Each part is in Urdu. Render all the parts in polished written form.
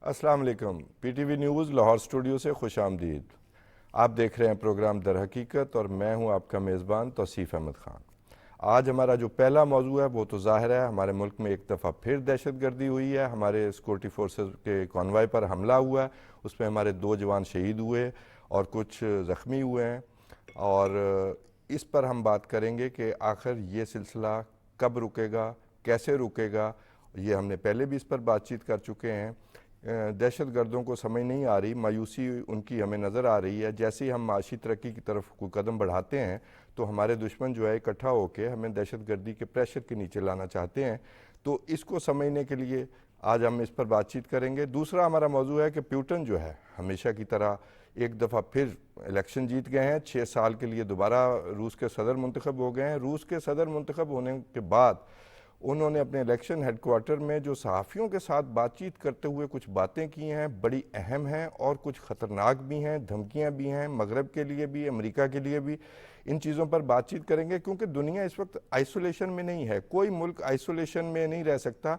السلام علیکم، P T V news Lahore studio سے خوش آمدید۔ آپ دیکھ رہے ہیں پروگرام در حقیقت اور میں ہوں آپ کا میزبان توصیف احمد خان۔ آج ہمارا جو پہلا موضوع ہے وہ تو ظاہر ہے ہمارے ملک میں ایک دفعہ پھر دہشت گردی ہوئی ہے، ہمارے سیکورٹی فورسز کے کانوائے پر حملہ ہوا ہے، اس میں ہمارے 2 جوان شہید ہوئے اور کچھ زخمی ہوئے ہیں، اور اس پر ہم بات کریں گے کہ آخر یہ سلسلہ کب رکے گا، کیسے رکے گا۔ یہ ہم نے پہلے بھی اس پر بات چیت کر چکے ہیں۔ دہشت گردوں کو سمجھ نہیں آ رہی، مایوسی ان کی ہمیں نظر آ رہی ہے۔ جیسے ہی ہم معاشی ترقی کی طرف کوئی قدم بڑھاتے ہیں تو ہمارے دشمن جو ہے اکٹھا ہو کے ہمیں دہشت گردی کے پریشر کے نیچے لانا چاہتے ہیں۔ تو اس کو سمجھنے کے لیے آج ہم اس پر بات چیت کریں گے۔ دوسرا ہمارا موضوع ہے کہ پیوٹن جو ہے ہمیشہ کی طرح ایک دفعہ پھر الیکشن جیت گئے ہیں، 6 سال کے لیے دوبارہ روس کے صدر منتخب ہو گئے ہیں۔ روس کے صدر منتخب ہونے کے بعد انہوں نے اپنے الیکشن ہیڈ کوارٹر میں جو صحافیوں کے ساتھ بات چیت کرتے ہوئے کچھ باتیں کی ہیں، بڑی اہم ہیں اور کچھ خطرناک بھی ہیں، دھمکیاں بھی ہیں، مغرب کے لیے بھی، امریکہ کے لیے بھی۔ ان چیزوں پر بات چیت کریں گے کیونکہ دنیا اس وقت آئسولیشن میں نہیں ہے، کوئی ملک آئسولیشن میں نہیں رہ سکتا۔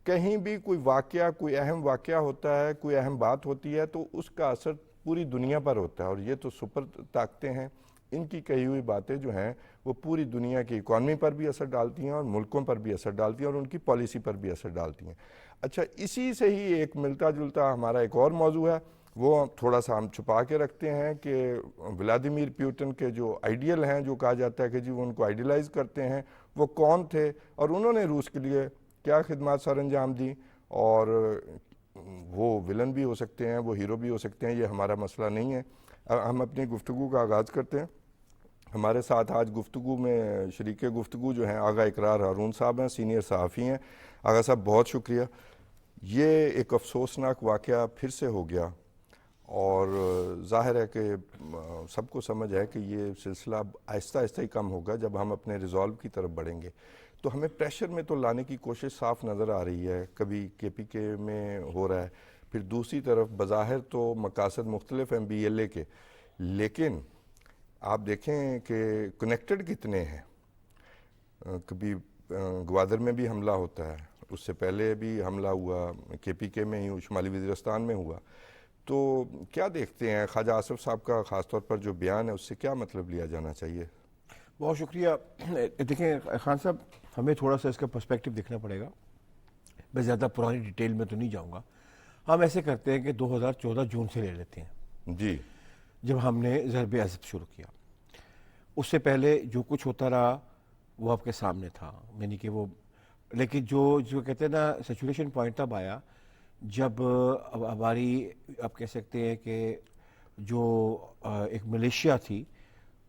کہیں بھی کوئی واقعہ، کوئی اہم واقعہ ہوتا ہے، کوئی اہم بات ہوتی ہے تو اس کا اثر پوری دنیا پر ہوتا ہے، اور یہ تو سپر طاقتیں ہیں، ان کی کہی ہوئی باتیں جو ہیں وہ پوری دنیا کی اکانومی پر بھی اثر ڈالتی ہیں اور ملکوں پر بھی اثر ڈالتی ہیں اور ان کی پالیسی پر بھی اثر ڈالتی ہیں۔ اچھا، اسی سے ہی ایک ملتا جلتا ہمارا ایک اور موضوع ہے، وہ تھوڑا سا ہم چھپا کے رکھتے ہیں کہ ولادیمیر پیوٹن کے جو آئیڈیل ہیں، جو کہا جاتا ہے کہ جی وہ ان کو آئیڈیلائز کرتے ہیں، وہ کون تھے اور انہوں نے روس کے لیے کیا خدمات سر انجام دیں، اور وہ ولن بھی ہو سکتے ہیں، وہ ہیرو بھی ہو سکتے ہیں، یہ ہمارا مسئلہ نہیں ہے۔ ہم اپنی گفتگو کا آغاز کرتے ہیں۔ ہمارے ساتھ آج گفتگو میں شریک گفتگو جو ہیں آغا اقرار ہارون صاحب ہیں، سینئر صحافی ہیں۔ آغا صاحب بہت شکریہ۔ یہ ایک افسوسناک واقعہ پھر سے ہو گیا، اور ظاہر ہے کہ سب کو سمجھ ہے کہ یہ سلسلہ اب آہستہ آہستہ ہی کم ہوگا جب ہم اپنے ریزالو کی طرف بڑھیں گے۔ تو ہمیں پریشر میں تو لانے کی کوشش صاف نظر آ رہی ہے، کبھی کے پی کے میں ہو رہا ہے، پھر دوسری طرف بظاہر تو مقاصد مختلف ہیں بی ایل اے کے، لیکن آپ دیکھیں کہ کنیکٹڈ کتنے ہیں۔ کبھی گوادر میں بھی حملہ ہوتا ہے، اس سے پہلے بھی حملہ ہوا کے پی کے میں ہی، شمالی وزیرستان میں ہوا۔ تو کیا دیکھتے ہیں خواجہ آصف صاحب کا خاص طور پر جو بیان ہے، اس سے کیا مطلب لیا جانا چاہیے؟ بہت شکریہ۔ دیکھیں خان صاحب، ہمیں تھوڑا سا اس کا پرسپیکٹو دیکھنا پڑے گا۔ میں زیادہ پرانی ڈیٹیل میں تو نہیں جاؤں گا۔ ہم ایسے کرتے ہیں کہ 2014 جون سے لے لیتے ہیں، جی، جب ہم نے ضرب عضب شروع کیا۔ اس سے پہلے جو کچھ ہوتا رہا وہ آپ کے سامنے تھا، یعنی کہ وہ، لیکن جو کہتے ہیں نا سیچوریشن پوائنٹ تب آیا جب ہماری، آپ کہہ سکتے ہیں کہ جو ایک ملیشیا تھی،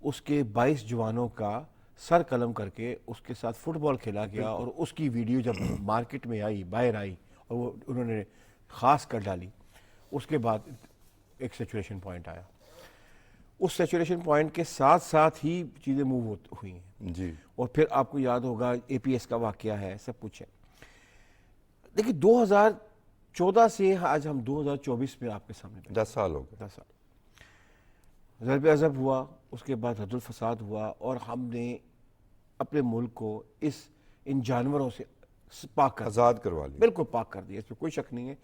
اس کے 22 جوانوں کا سر قلم کر کے اس کے ساتھ فٹ بال کھیلا گیا، اور اس کی ویڈیو جب مارکیٹ میں آئی، باہر آئی، اور وہ انہوں نے خاص کر ڈالی، اس کے بعد ایک سیچوریشن پوائنٹ آیا۔ اس سیچوریشن پوائنٹ کے ساتھ ساتھ ہی چیزیں موو ہوئی ہیں، جی، اور پھر آپ کو یاد ہوگا اے پی ایس کا واقعہ ہے، سب کچھ ہے۔ دیکھیے 2014 سے آج ہم 2024 میں آپ کے سامنے 10 سال ہو گئے۔ 10 سال ضرب عضب ہوا، اس کے بعد حد الفساد ہوا، اور ہم نے اپنے ملک کو ان جانوروں سے پاک کر دیا، آزاد کروا لیا۔ بالکل پاک کر دیا، اس میں کوئی شک نہیں ہے۔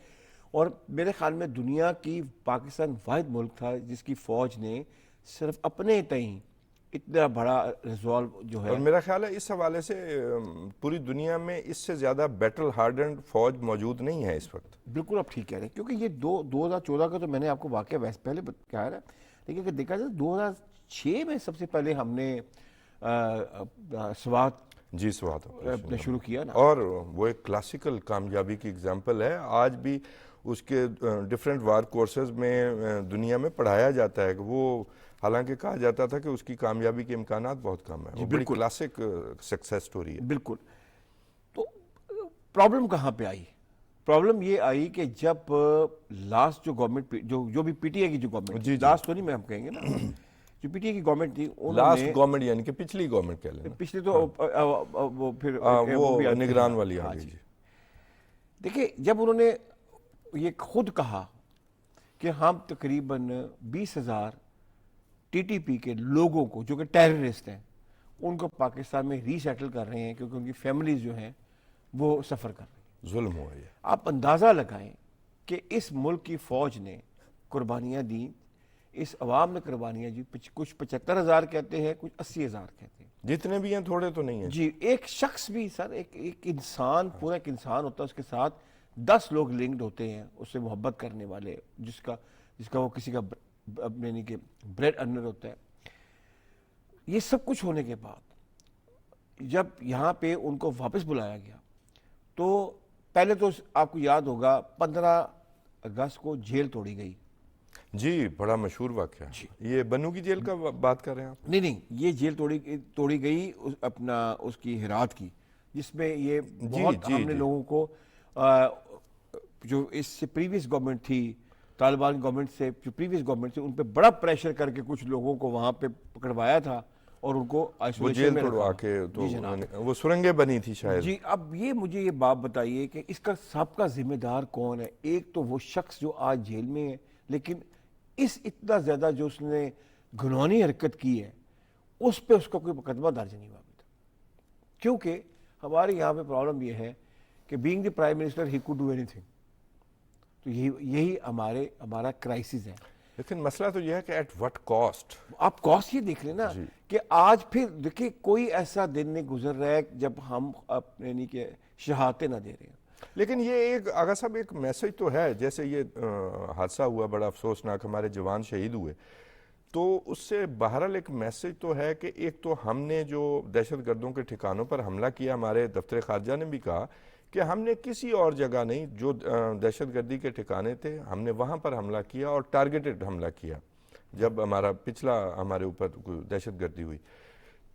اور میرے خیال میں دنیا کی پاکستان واحد ملک تھا جس کی فوج نے صرف اپنے تئیں اتنا بڑا ریزالو جو ہے، اور میرا خیال ہے اس حوالے سے پوری دنیا میں اس سے زیادہ بیٹل ہارڈنڈ فوج موجود نہیں ہے اس وقت۔ بالکل آپ ٹھیک کہہ رہے ہیں، کیونکہ یہ 2014 کا تو میں نے آپ کو واقعہ ویسے پہلے کہا ہے، لیکن اگر دیکھا جائے 2006 میں سب سے پہلے ہم نے سوات جی، سوات اپنے شروع کیا نا، اور وہ ایک کلاسیکل کامیابی کی اگزامپل ہے۔ آج بھی اس کے ڈیفرنٹ وار کورسز میں دنیا میں پڑھایا جاتا ہے کہ وہ، حالانکہ کہا جاتا تھا کہ اس کی کامیابی کے امکانات بہت کم ہیں، وہ بڑی کلاسک سکسیس سٹوری ہے۔ بالکل۔ تو پرابلم کہاں پہ آئی؟ پرابلم یہ آئی کہ جب لاسٹ جو گورنمنٹ، جو بھی پی ٹی اے کی جو گورنمنٹ، لاسٹ تو نہیں میں ہم کہیں گے نا، جو پی ٹی اے کی گورنمنٹ تھی، انہوں لاسٹ نے گورنمنٹ یعنی کہ پچھلی گورنمنٹ کہہ لینا، پچھلے تو وہ پھر وہ نگران والی آ ہاں گئی۔ جی۔ جی، دیکھیں جب انہوں نے یہ خود کہا کہ ہم تقریباً 20,000 ٹی ٹی پی کے لوگوں کو جو کہ ٹیررسٹ ہیں ان کو پاکستان میں ری سیٹل کر رہے ہیں، کیونکہ ان کی فیملیز جو ہیں وہ سفر کر رہی ہیں، ظلم ہوا یہ۔ آپ اندازہ لگائیں کہ اس ملک کی فوج نے قربانیاں دیں، اس عوام نے قربانیاں دی، کچھ 75,000 کہتے ہیں، کچھ 80,000 کہتے ہیں. جتنے بھی ہیں تھوڑے تو نہیں ہیں. جی ایک شخص بھی سر، ایک انسان، پورا ایک انسان ہوتا ہے، اس کے ساتھ 10 لوگ لنکڈ ہوتے ہیں اس سے محبت کرنے والے، جس کا وہ کسی کا یعنی کہ بریڈ ارنر ہوتا ہے. یہ سب کچھ ہونے کے بعد جب یہاں پہ ان کو واپس بلایا گیا تو پہلے تو آپ کو یاد ہوگا 15 اگست کو جیل توڑی گئی. جی بڑا مشہور واقعہ. یہ بنو کی جیل کا بات کر رہے ہیں آپ؟ نہیں، یہ جیل توڑی گئی اس کی ہرات کی، جس میں یہ بہت ہم نے لوگوں کو جو اس سے پریویس گورنمنٹ تھی، طالبان گورنمنٹ سے جو پریویس گورنمنٹ تھی، ان پہ بڑا پریشر کر کے کچھ لوگوں کو وہاں پہ پکڑوایا تھا اور ان کو آئسولیشن میں توڑوا کے تو وہ سرنگیں بنی تھی شاید. جی اب مجھے یہ بات بتائیے کہ اس کا سابقہ ذمہ دار کون ہے؟ ایک تو وہ شخص جو آج جیل میں ہے، لیکن اس اتنا زیادہ جو اس نے گھنونی حرکت کی ہے اس پہ اس کا کوئی مقدمہ درج نہیں ہوا. کیونکہ ہمارے یہاں پہ پرابلم یہ ہے کہ being the prime minister he could do any thing. تو یہی ہمارا کرائسس ہے. لیکن مسئلہ تو یہ ہے کہ ایٹ وٹ کاسٹ. آپ کاسٹ یہ دیکھ لیں نا کہ آج پھر دیکھیں کوئی ایسا دن نہیں گزر رہا ہے جب ہم یعنی کہ شہادتیں نہ دے رہے ہیں. لیکن یہ ایک آغا صاحب ایک میسج تو ہے، جیسے یہ حادثہ ہوا بڑا افسوسناک، ہمارے جوان شہید ہوئے، تو اس سے بہرحال ایک میسج تو ہے کہ ایک تو ہم نے جو دہشت گردوں کے ٹھکانوں پر حملہ کیا، ہمارے دفتر خارجہ نے بھی کہا کہ ہم نے کسی اور جگہ نہیں، جو دہشت گردی کے ٹھکانے تھے ہم نے وہاں پر حملہ کیا اور ٹارگیٹڈ حملہ کیا جب ہمارے اوپر دہشت گردی ہوئی.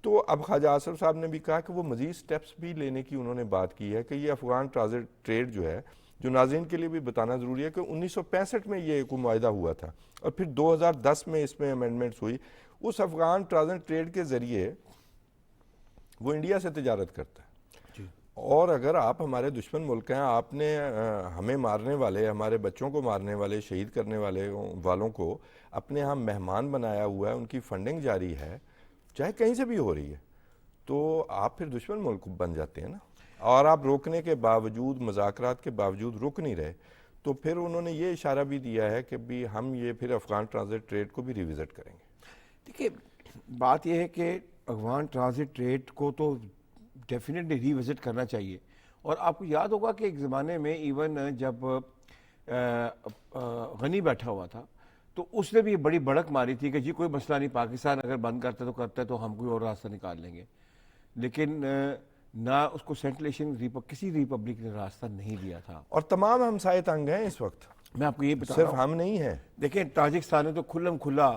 تو اب خواجہ آصف صاحب نے بھی کہا کہ وہ مزید سٹیپس بھی لینے کی انہوں نے بات کی ہے کہ یہ افغان ٹرانزٹ ٹریڈ جو ہے، جو ناظرین کے لیے بھی بتانا ضروری ہے کہ 1965 میں یہ ایک معاہدہ ہوا تھا اور پھر 2010 میں اس میں امینڈمنٹس ہوئی. اس افغان ٹرانزٹ ٹریڈ کے ذریعے وہ انڈیا سے تجارت کرتا ہے. اور اگر آپ ہمارے دشمن ملک ہیں، آپ نے ہمیں مارنے والے، ہمارے بچوں کو مارنے والے، شہید کرنے والوں کو اپنے ہاں مہمان بنایا ہوا ہے، ان کی فنڈنگ جاری ہے، چاہے کہیں سے بھی ہو رہی ہے، تو آپ پھر دشمن ملک بن جاتے ہیں نا. اور آپ روکنے کے باوجود، مذاکرات کے باوجود رک نہیں رہے. تو پھر انہوں نے یہ اشارہ بھی دیا ہے کہ بھی ہم یہ پھر افغان ٹرانزٹ ٹریڈ کو بھی ریوزٹ کریں گے. دیکھیے بات یہ ہے کہ افغان ٹرانزٹ ٹریڈ کو تو ڈیفینیٹلی ری وزٹ کرنا چاہیے. اور آپ کو یاد ہوگا کہ ایک زمانے میں ایون جب غنی بیٹھا ہوا تھا تو اس نے بھی بڑی بڑک ماری تھی کہ جی کوئی مسئلہ نہیں، پاکستان اگر بند کرتا تو ہم کوئی اور راستہ نکال لیں گے. لیکن نہ اس کو سینٹرل ایشین کسی ریپبلک نے راستہ نہیں دیا تھا. اور تمام ہمسائے تنگ ہیں اس وقت. میں آپ کو یہ بتا رہا ہوں، صرف ہم نہیں ہیں. دیکھیں تاجکستان نے تو کھلم کھلا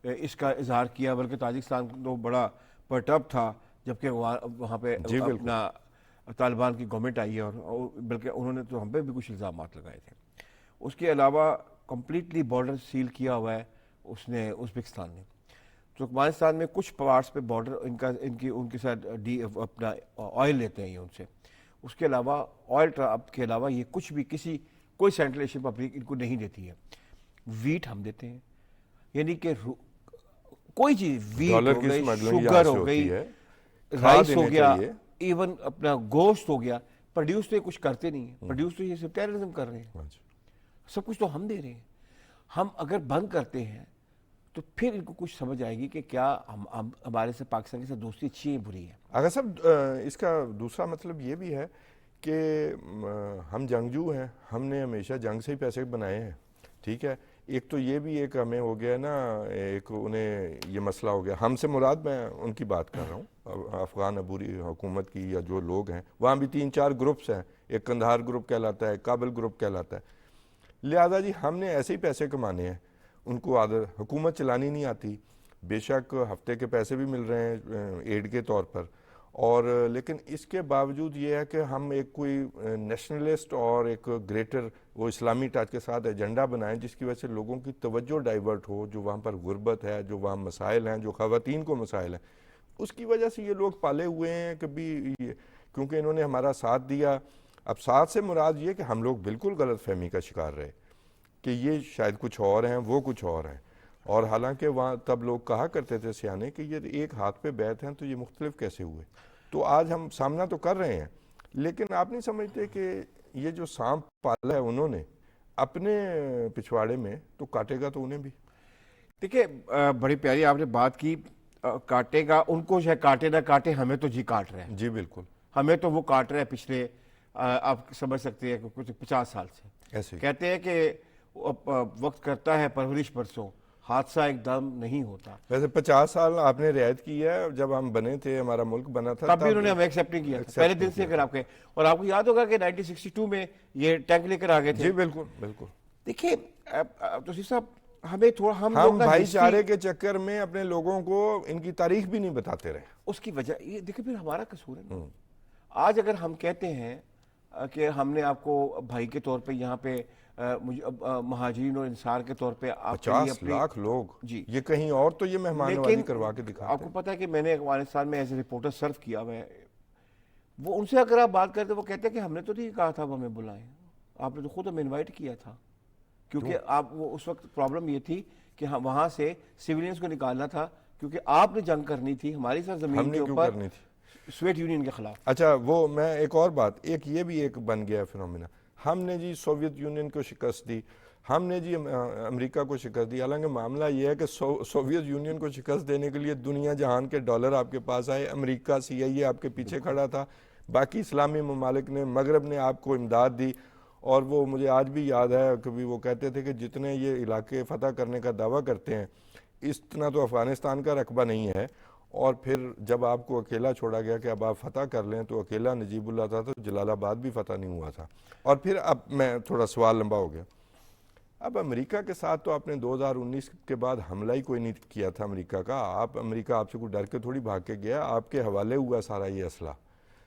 اس کا اظہار کیا، بلکہ تاجکستان تو بڑا پرٹب تھا جبکہ وہاں پہ اپنا طالبان کی گورنمنٹ آئی ہے، اور بلکہ انہوں نے تو ہم پہ بھی کچھ الزامات لگائے تھے. اس کے علاوہ کمپلیٹلی بارڈر سیل کیا ہوا ہے اس نے ازبکستان نے. ترکمانستان میں کچھ پارٹس پہ بارڈر ان کے ساتھ اپنا آئل لیتے ہیں یہ ان سے. اس کے علاوہ آئل کے علاوہ یہ کچھ بھی کوئی سینٹرل ایشین پبلک ان کو نہیں دیتی ہے. ویٹ ہم دیتے ہیں، یعنی کہ کوئی چیز، ویٹ ہو گئی، شوگر ہو گئی، رائس ہو گیا، ایون اپنا گوشت ہو گیا، پروڈیوس تو یہ کچھ کرتے نہیں ہیں. پروڈیوس تو یہ صرف ٹیررزم کر رہے ہیں. سب کچھ تو ہم دے رہے ہیں. ہم اگر بند کرتے ہیں تو پھر ان کو کچھ سمجھ آئے گی کہ کیا ہمارے سے پاکستان کے ساتھ دوستی اچھی ہے بری ہے. اگر صاحب اس کا دوسرا مطلب یہ بھی ہے کہ ہم جنگجو ہیں، ہم نے ہمیشہ جنگ سے ہی پیسے بنائے ہیں. ٹھیک ہے، ایک تو یہ بھی ایک ہمیں ہو گیا نا، ایک انہیں یہ مسئلہ ہو گیا. ہم سے مراد میں ان کی بات کر رہا ہوں، افغان عبوری حکومت کی یا جو لوگ ہیں وہاں بھی 3-4 گروپس ہیں. ایک قندھار گروپ کہلاتا ہے، کابل گروپ کہلاتا ہے. لہذا جی ہم نے ایسے ہی پیسے کمانے ہیں، ان کو حکومت چلانی نہیں آتی. بے شک ہفتے کے پیسے بھی مل رہے ہیں ایڈ کے طور پر، اور لیکن اس کے باوجود یہ ہے کہ ہم ایک کوئی نیشنلسٹ اور ایک گریٹر وہ اسلامی ٹچ کے ساتھ ایجنڈا بنائیں جس کی وجہ سے لوگوں کی توجہ ڈائیورٹ ہو، جو وہاں پر غربت ہے، جو وہاں مسائل ہیں، جو خواتین کو مسائل ہیں. اس کی وجہ سے یہ لوگ پالے ہوئے ہیں کہ بھی کیونکہ انہوں نے ہمارا ساتھ دیا. اب ساتھ سے مراد یہ کہ ہم لوگ بالکل غلط فہمی کا شکار رہے کہ یہ شاید کچھ اور ہیں، وہ کچھ اور ہیں. اور حالانکہ وہاں تب لوگ کہا کرتے تھے سیانے کہ یہ ایک ہاتھ پہ بیت ہیں تو یہ مختلف کیسے ہوئے. تو آج ہم سامنا تو کر رہے ہیں، لیکن آپ نہیں سمجھتے کہ یہ جو سانپ پالا ہے انہوں نے، اپنے پچھواڑے میں تو کاٹے گا تو انہیں بھی. دیکھیں بڑی پیاری آپ نے بات کی. کاٹے گا ان کو، چاہے کاٹے نہ کاٹے، ہمیں تو جی کاٹ رہے ہیں. جی بالکل ہمیں تو وہ کاٹ رہے ہیں پچھلے آپ سمجھ سکتے ہیں کہ کچھ 50 سال سے. ایسے ہی. کہتے ہیں کہ وقت کرتا ہے پرورش برسوں، حادثہ ایک دم نہیں ہوتا. ویسے 50 سال آپ نے رعایت کی ہے. جب ہم بنے تھے، ہمارا ملک بنا تھا، تب بھی انہوں نے ہمیں ایکسیپٹ نہیں کیا تھا پہلے دن سے. اگر آپ کے، اور آپ کو یاد ہوگا کہ 1962 میں یہ ٹینک لے کر آگئے تھے. جی بالکل بالکل. دیکھیے توصیف صاحب، ہمیں تھوڑا ہم ہم لوگ نا بھائی history- چارے کے چکر میں اپنے لوگوں کو ان کی تاریخ بھی نہیں بتاتے رہے. اس کی وجہ یہ دیکھیں پھر ہمارا قصور ہے نا. آج اگر ہم کہتے ہیں کہ ہم نے آپ کو بھائی کے طور پہ یہاں پہ مہاجرین اور انصار کے طور پہ آپ کے لیے 50 لاکھ لوگ، جی، یہ کہیں اور تو یہ مہمان نوازی کروا کے آپ دکھاتے کو پتا ہے کہ میں نے افغانستان میں ایز اے رپورٹر سرو کیا ہوا ہے. وہ ان سے اگر آپ بات کرتے وہ کہتے ہیں کہ ہم نے تو نہیں کہا تھا وہ ہمیں بلائیں، آپ نے تو خود ہمیں انوائٹ کیا تھا. کیونکہ آپ وہ اس وقت پرابلم یہ تھی کہ وہاں سے سویلینز کو نکالنا تھا، کیونکہ آپ نے جنگ کرنی تھی ہماری ساتھ ہم زمین نے کے کیوں اوپر کرنی تھی. سوویت یونین کے خلاف. اچھا وہ میں ایک اور بات، ایک یہ بھی ایک بن گیا فنومینا. ہم نے جی سوویت یونین کو شکست دی، ہم نے جی امریکہ کو شکست دی. حالانکہ معاملہ یہ ہے کہ سوویت یونین کو شکست دینے کے لیے دنیا جہان کے ڈالر آپ کے پاس آئے. امریکہ CIA آپ کے پیچھے کھڑا تھا، باقی اسلامی ممالک نے، مغرب نے آپ کو امداد دی. اور وہ مجھے آج بھی یاد ہے کبھی وہ کہتے تھے کہ جتنے یہ علاقے فتح کرنے کا دعویٰ کرتے ہیں اتنا تو افغانستان کا رقبہ نہیں ہے. اور پھر جب آپ کو اکیلا چھوڑا گیا کہ اب آپ فتح کر لیں تو اکیلا نجیب اللہ تھا، تو جلال آباد بھی فتح نہیں ہوا تھا. اور پھر اب میں تھوڑا سوال لمبا ہو گیا. اب امریکہ کے ساتھ تو آپ نے 2019 کے بعد حملہ ہی کوئی نہیں کیا تھا امریکہ کا. امریکہ آپ سے کوئی ڈر کے تھوڑی بھاگ کے گیا، آپ کے حوالے ہوا سارا یہ اسلحہ،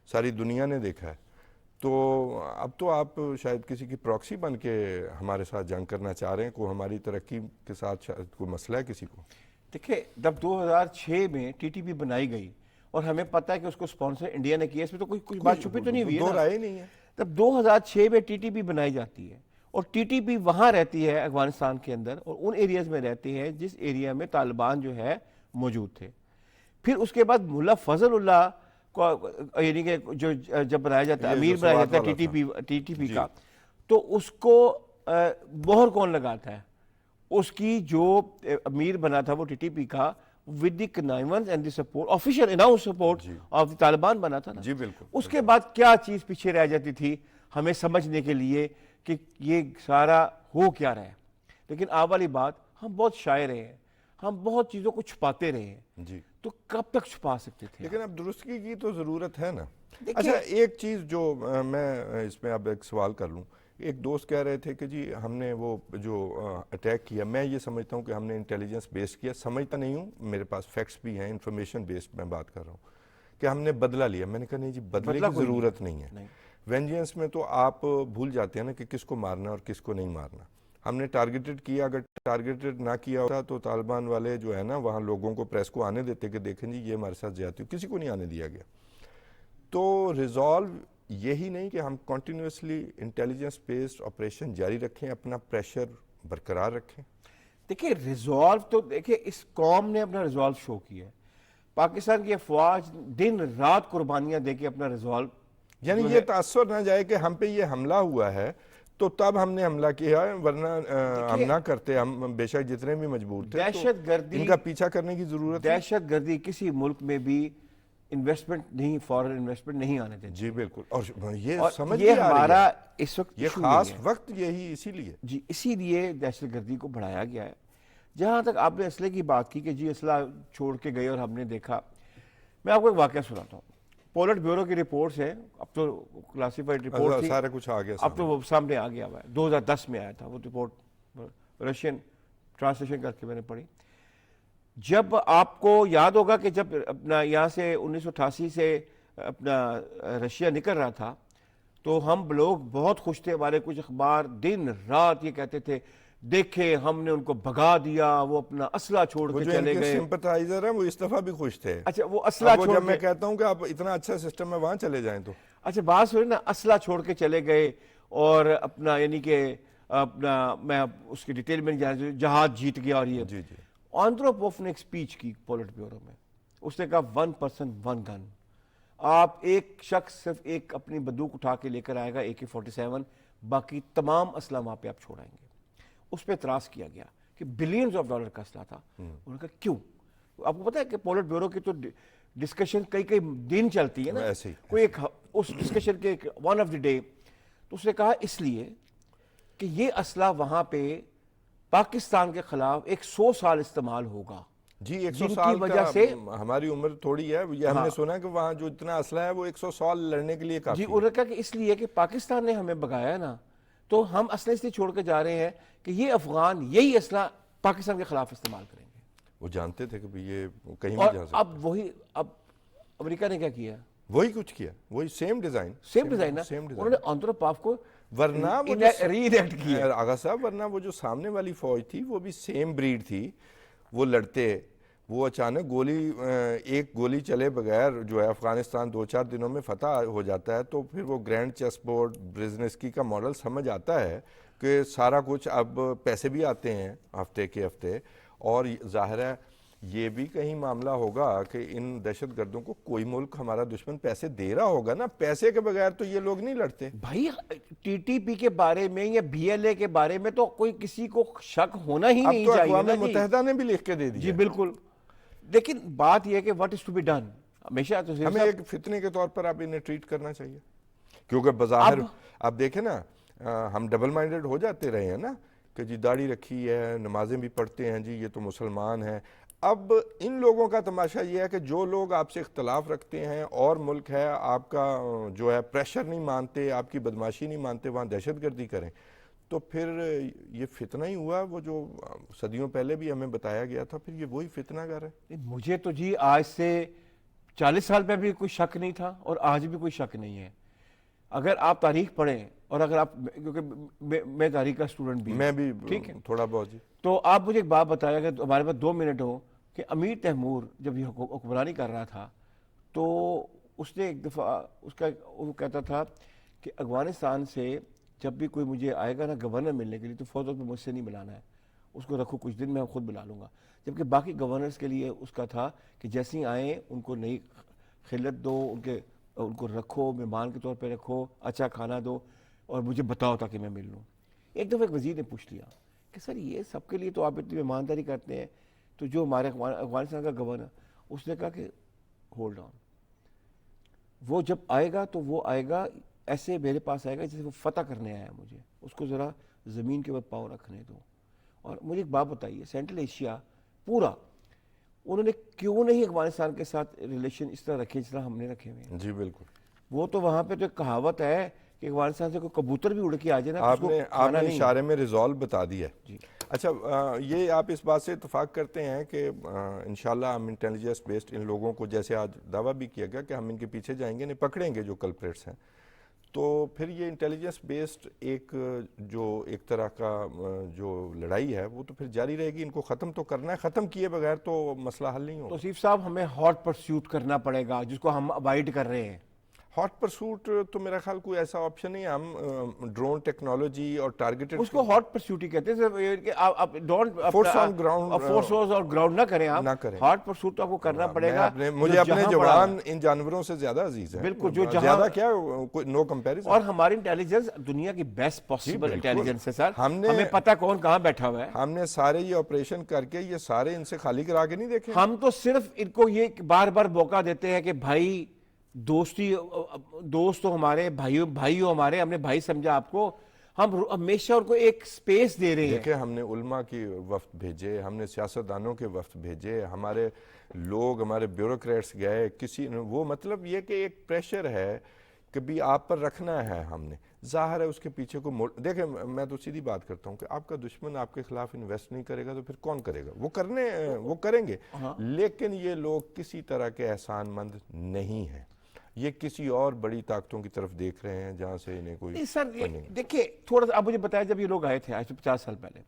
ساری دنیا نے دیکھا ہے. تو اب تو آپ شاید کسی کی پراکسی بن کے ہمارے ساتھ جنگ کرنا چاہ رہے ہیں. کوئی ہماری ترقی کے ساتھ شاید کوئی مسئلہ ہے کسی کو. دیکھیں جب 2006 میں TTP بنائی گئی اور ہمیں پتا ہے کہ اس کو سپانسر انڈیا نے کیا، اس میں تو کوئی بات چھپی تو نہیں ہوئی ہے دو نا. رائے نہیں ہے. جب 2006 میں TTP بنائی جاتی ہے اور TTP وہاں رہتی ہے افغانستان کے اندر، اور ان ایریاز میں رہتے ہیں جس ایریا میں طالبان جو ہے موجود تھے. پھر اس کے بعد ملا فضل اللہ کو، یعنی کہ جو جب بنایا جاتا ہے، امیر بنایا جاتا ہے TTP کا، تو اس کو مہر کون لگاتا ہے؟ اس کی جو امیر بنا تھا وہ TTP کا with the connivance and the support, official announced support of the Taliban بنا تھا نا. جی بالکل. اس کے بعد کیا چیز پیچھے رہ جاتی تھی ہمیں سمجھنے کے لیے کہ یہ سارا ہو کیا رہا ہے. لیکن آپ والی بات، ہم بہت شائع رہے ہیں، ہم بہت چیزوں کو چھپاتے رہے ہیں. جی. تو کب تک چھپا سکتے تھے؟ لیکن اب درستگی کی تو ضرورت ہے نا. اچھا ایک چیز جو میں اس میں اب ایک سوال کر لوں. ایک دوست کہہ رہے تھے کہ جی ہم نے وہ جو اٹیک کیا، میں یہ سمجھتا ہوں کہ ہم نے انٹیلیجنس بیس کیا. سمجھتا نہیں ہوں، میرے پاس فیکٹس بھی ہیں، انفارمیشن بیسڈ میں بات کر رہا ہوں کہ ہم نے بدلہ لیا. میں نے کہا نہیں جی، بدلے کی ضرورت نہیں ہے. وینجنس میں تو آپ بھول جاتے ہیں نا کہ کس کو مارنا اور کس کو نہیں مارنا. ہم نے ٹارگیٹڈ کیا، اگر ٹارگیٹڈ نہ کیا ہوتا تو طالبان والے جو ہے نا وہاں لوگوں کو، پریس کو آنے دیتے کہ دیکھیں جی یہ ہمارے ساتھ زیادتی، کسی کو نہیں آنے دیا گیا. تو ریزالو یہی نہیں کہ ہم کنٹینیوسلی انٹیلیجنس بیسڈ آپریشن جاری رکھیں، اپنا پریشر برقرار رکھیں. دیکھیں ریزالو تو دیکھیں اس قوم نے اپنا ریزالو شو کیا ہے. پاکستان کی افواج دن رات قربانیاں دے کے اپنا ریزالو، یعنی یہ تاثر نہ جائے کہ ہم پہ یہ حملہ ہوا ہے تو تب ہم نے حملہ کیا ہے، ورنہ ہم نہ کرتے. ہم بے شک جتنے بھی مجبور تھے، دہشت گردی، ان کا پیچھا کرنے کی ضرورت ہے. دہشت گردی کسی ملک میں بھی انویسٹمنٹ نہیں، فارن انویسٹمنٹ نہیں آنے دیتی. جی بالکل. اور یہ سمجھ یہ بھی آ رہی ہمارا ہے، اس وقت یہ خاص وقت یہی اسی لیے. جی اسی لیے دہشت گردی کو بڑھایا گیا ہے. جہاں تک آپ نے اسلحے کی بات کی کہ جی اسلحہ چھوڑ کے گئے اور ہم نے دیکھا، میں آپ کو ایک واقعہ سناتا ہوں. پولٹ بیورو کی رپورٹس ہیں، اب تو کلاسیفائڈ رپورٹ تھی، سارا کچھ آ گیا، اب تو وہ سامنے آ گیا ہوا ہے. 2010 میں آیا تھا وہ رپورٹ، رشین ٹرانسلیشن کر کے میں نے پڑھی. جب آپ کو یاد ہوگا کہ جب اپنا یہاں سے 1988 سے اپنا رشیا نکل رہا تھا تو ہم لوگ بہت خوش تھے. ہمارے کچھ اخبار دن رات یہ کہتے تھے دیکھیں ہم نے ان کو بھگا دیا، وہ اپنا اسلحہ چھوڑ کے چلے گئے. سمپتھائزر ہیں وہ اس دفعہ بھی خوش تھے. اچھا وہ اسلحہ چھوڑ جب میں کہتا ہوں کہ آپ اتنا اچھا سسٹم ہے وہاں چلے جائیں تو اچھا بات سنیں نا، اسلحہ چھوڑ کے چلے گئے اور اپنا یعنی کہ اپنا میں اس کی ڈیٹیل میں جہاد جیت گیا. اور یہ جی جی آندروپوف نے ایک سپیچ کی پولٹ بیورو میں، اس نے کہا 1 person 1 gun. آپ ایک شخص صرف ایک اپنی بندوق اٹھا کے لے کر آئے گا AK-47، باقی تمام اسلحہ وہاں پہ آپ چھوڑائیں گے. اس پہ اعتراض کیا گیا کہ بلینز آف ڈالر کا اسلحہ تھا. انہوں نے کہا کیوں؟ آپ کو پتا ہے کہ پولٹ بیورو کی تو ڈسکشن کئی دن چلتی ہے نا, ایسے ہی کوئی ایک اس ڈسکشن کے ون آف دی ڈے. تو اس نے کہا اس لیے کہ یہ اسلحہ وہاں پہ پاکستان کے خلاف 100 سال استعمال ہوگا. جی 100 جن کی سال وجہ کا سے ہماری عمر تھوڑی ہے, یہ ہم نے سنا کہ وہاں جو اتنا اسلحہ ہے وہ 100 سال لڑنے کے لیے جی کافی انہوں نے کہا کہ اس لیے کہ پاکستان نے ہمیں بگایا نا, تو ہم اسلحے سے چھوڑ کے جا رہے ہیں کہ یہ افغان یہی اسلحہ پاکستان کے خلاف استعمال کریں گے. وہ جانتے تھے کہ یہ کہیں بھی اور جا سکتے. اب وہی اب امریکہ نے کیا کیا, وہی کچھ کیا, وہی سیم ڈیزائن, سیم ڈیزائن نا, انہوں نے آندروپاف کو ورنہ وہ ری ایکٹ کیا. آغا صاحب ورنہ وہ جو سامنے والی فوج تھی وہ بھی سیم بریڈ تھی, وہ لڑتے, وہ اچانک گولی ایک گولی چلے بغیر جو ہے افغانستان 2-4 دنوں میں فتح ہو جاتا ہے, تو پھر وہ گرینڈ چیس بورڈ برزنسکی کا ماڈل سمجھ آتا ہے کہ سارا کچھ اب پیسے بھی آتے ہیں ہفتے کے ہفتے, اور ظاہر ہے یہ بھی کہیں معاملہ ہوگا کہ ان دہشت گردوں کو کوئی ملک ہمارا دشمن پیسے دے رہا ہوگا نا, پیسے کے بغیر تو یہ لوگ نہیں لڑتے. بھائی ٹی ٹی پی کے بارے میں یا بی ایل اے کے بارے میں تو کوئی کسی کو شک ہونا ہی نہیں اب تو چاہیے اقوام نا. متحدہ نے بھی لکھ کے دے دیا. جی بالکل, لیکن بات یہ ہے کہ what is to be done, ہمیشہ تو ہمیں ایک فتنے کے طور پر اب انہیں ٹریٹ کرنا چاہیے, کیونکہ بظاہر آپ دیکھیں نا ہم ڈبل مائنڈڈ ہو جاتے رہے ہیں نا کہ جی داڑھی رکھی ہے, نمازیں بھی پڑھتے ہیں, جی یہ تو مسلمان ہیں. اب ان لوگوں کا تماشا یہ ہے کہ جو لوگ آپ سے اختلاف رکھتے ہیں اور ملک ہے آپ کا جو ہے پریشر نہیں مانتے, آپ کی بدماشی نہیں مانتے, وہاں دہشت گردی کریں, تو پھر یہ فتنہ ہی ہوا وہ جو صدیوں پہلے بھی ہمیں بتایا گیا تھا, پھر یہ وہی فتنہ گر ہے. مجھے تو جی آج سے 40 سال پہ بھی کوئی شک نہیں تھا اور آج بھی کوئی شک نہیں ہے. اگر آپ تاریخ پڑھیں اور اگر آپ, کیونکہ میں تاریخ کا اسٹوڈنٹ بھی ہوں, میں بھی ٹھیک ہے, تھوڑا بہت جی, تو آپ مجھے ایک بات بتایا کہ ہمارے پاس 2 منٹ ہو کہ امیر تیمور جب یہ حکمرانی کر رہا تھا تو اس نے ایک دفعہ وہ کہتا تھا کہ افغانستان سے جب بھی کوئی مجھے آئے گا نا گورنر ملنے کے لیے تو فوراً مجھ سے نہیں ملانا ہے, اس کو رکھو کچھ دن میں خود بلا لوں گا. جبکہ باقی گورنرز کے لیے اس کا تھا کہ جیسے ہی آئیں ان کو نئی خلت دو, ان کو رکھو, مہمان کے طور پہ رکھو, اچھا کھانا دو اور مجھے بتاؤ تاکہ میں مل لوں. ایک دفعہ ایک وزیر نے پوچھ لیا کہ سر یہ سب کے لیے تو آپ اتنی مہمانداری کرتے ہیں, تو جو ہمارے افغانستان کا گورنر, اس نے کہا کہ ہولڈ آن, وہ جب آئے گا تو وہ آئے گا ایسے میرے پاس آئے گا جیسے وہ فتح کرنے آیا مجھے, اس کو ذرا زمین کے اوپر پاؤں رکھنے دو. اور مجھے ایک بات بتائیے, سینٹرل ایشیا پورا انہوں نے کیوں نہیں افغانستان کے ساتھ ریلیشن اس طرح رکھے جس طرح ہم نے رکھے ہوئے ہیں؟ جی بالکل. وہ تو وہاں پہ تو ایک کہاوت ہے کہ افغانستان سے کوئی کبوتر بھی اڑ کے آ جائے نا, آپ نے اشارے میں ریزالو بتا دیا ہے. جی اچھا یہ آپ اس بات سے اتفاق کرتے ہیں کہ انشاءاللہ ہم انٹیلیجنس بیسڈ ان لوگوں کو, جیسے آج دعویٰ بھی کیا گیا کہ ہم ان کے پیچھے جائیں گے, نہیں پکڑیں گے جو کلپریٹس ہیں, تو پھر یہ انٹیلیجنس بیسڈ ایک طرح کا جو لڑائی ہے وہ تو پھر جاری رہے گی. ان کو ختم تو کرنا ہے, ختم کیے بغیر تو مسئلہ حل نہیں ہوگا. توصیف صاحب ہمیں ہاٹ پرسیوٹ کرنا پڑے گا جس کو ہم اوائڈ کر رہے ہیں. ہاٹ پرسوٹ تو میرا خیال کوئی ایسا آپشن نہیں ہے, ہم ڈرون ٹیکنالوجی اور ٹارگیٹڈ اس کو ہاٹ پرسوٹ ہی کہتے ہیں کہ آپ don't force on ground, force اور گراؤنڈ نہ کریں, آپ ہاٹ پرسوٹ تو آپ کو کرنا پڑے گا. مجھے اپنے جوان ان جانوروں سے زیادہ عزیز ہیں, بالکل, جو زیادہ کیا نو کمپیریزن. اور ہماری انٹیلیجنس دنیا کی بیسٹ پاسبل انٹیلیجنس ہے سر, ہمیں پتہ کون کہاں بیٹھا ہوا ہے. ہم نے سارے یہ آپریشن کر کے یہ سارے ان سے خالی کرا کے نہیں دیکھے. ہم تو صرف ان کو یہ بار بار موقع دیتے ہیں کہ بھائی دوست تو ہمارے بھائی ہو ہمارے, ہم نے بھائی سمجھا آپ کو, ہم ہمیشہ ان کو ایک سپیس دے رہے ہیں. دیکھیں ہم نے علماء کی وفد بھیجے, ہم نے سیاستدانوں کے وفد بھیجے, ہمارے لوگ ہمارے بیوروکریٹس گئے, کسی وہ مطلب یہ کہ ایک پریشر ہے کہ بھی آپ پر رکھنا ہے ہم نے. ظاہر ہے اس کے پیچھے کو دیکھیں, میں تو سیدھی بات کرتا ہوں کہ آپ کا دشمن آپ کے خلاف انویسٹ نہیں کرے گا تو پھر کون کرے گا؟ وہ کریں گے, لیکن یہ لوگ کسی طرح کے احسان مند نہیں ہیں, یہ کسی اور بڑی طاقتوں کی طرف دیکھ رہے ہیں جہاں سے انہیں کوئی. سر دیکھیں تھوڑا سا آپ مجھے بتایا, جب یہ لوگ آئے تھے آج سے 50 سال پہلے,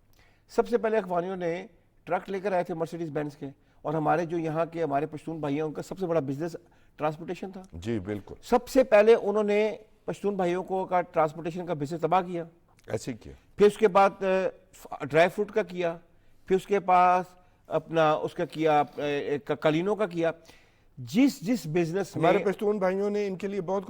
سب سے پہلے افغانیوں نے ٹرک لے کر آئے تھے مرسیڈیز بینز کے, اور ہمارے جو یہاں کے ہمارے پشتون بھائی ہیں ان کا سب سے بڑا بزنس ٹرانسپورٹیشن تھا. جی بالکل. سب سے پہلے انہوں نے پشتون بھائیوں کو کا ٹرانسپورٹیشن کا بزنس تباہ کیا, ایسے کیا. پھر اس کے بعد ڈرائی فروٹ کا کیا, پھر اس کے پاس اپنا اس کا کیا قالینوں کا کیا. جس بزنس میں ہمارے پشتون بھائیوں نے ان کے لیے بہت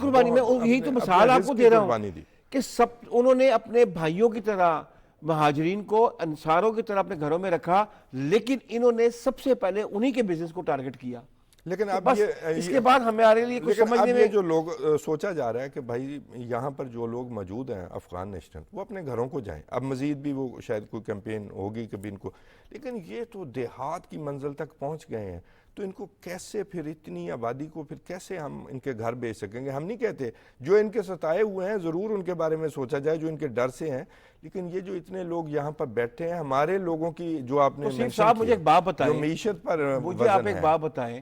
قربانی, میں یہی تو مثال آپ کو دے رہا ہوں کہ انہوں نے اپنے بھائیوں کی طرح مہاجرین کو انصاروں کی طرح اپنے گھروں میں رکھا، لیکن انہوں نے سب سے پہلے انہی کے بزنس کو ٹارگٹ کیا. لیکن اب بس اس کے بعد ہمارے لیے کچھ لیکن سمجھنے اب میں یہ جو لوگ سوچا جا رہا ہے کہ بھائی یہاں پر جو لوگ موجود ہیں افغان نیشنل وہ اپنے گھروں کو جائیں. اب مزید بھی وہ شاید کوئی کیمپین ہوگی کبھی ان کو، لیکن یہ تو دیہات کی منزل تک پہنچ گئے ہیں، تو ان کو کیسے پھر اتنی آبادی کو پھر کیسے ہم ان کے گھر بھیج سکیں گے؟ ہم نہیں کہتے جو ان کے ستائے ہوئے ہیں ضرور ان کے بارے میں سوچا جائے جو ان کے ڈر سے ہیں، لیکن یہ جو اتنے لوگ یہاں پر بیٹھے ہیں ہمارے لوگوں کی جو آپ نے توصیف صاحب مجھے ایک بات بتائیں، جو معیشت پر مجھے آپ وزن ایک ہے. بات بتائیں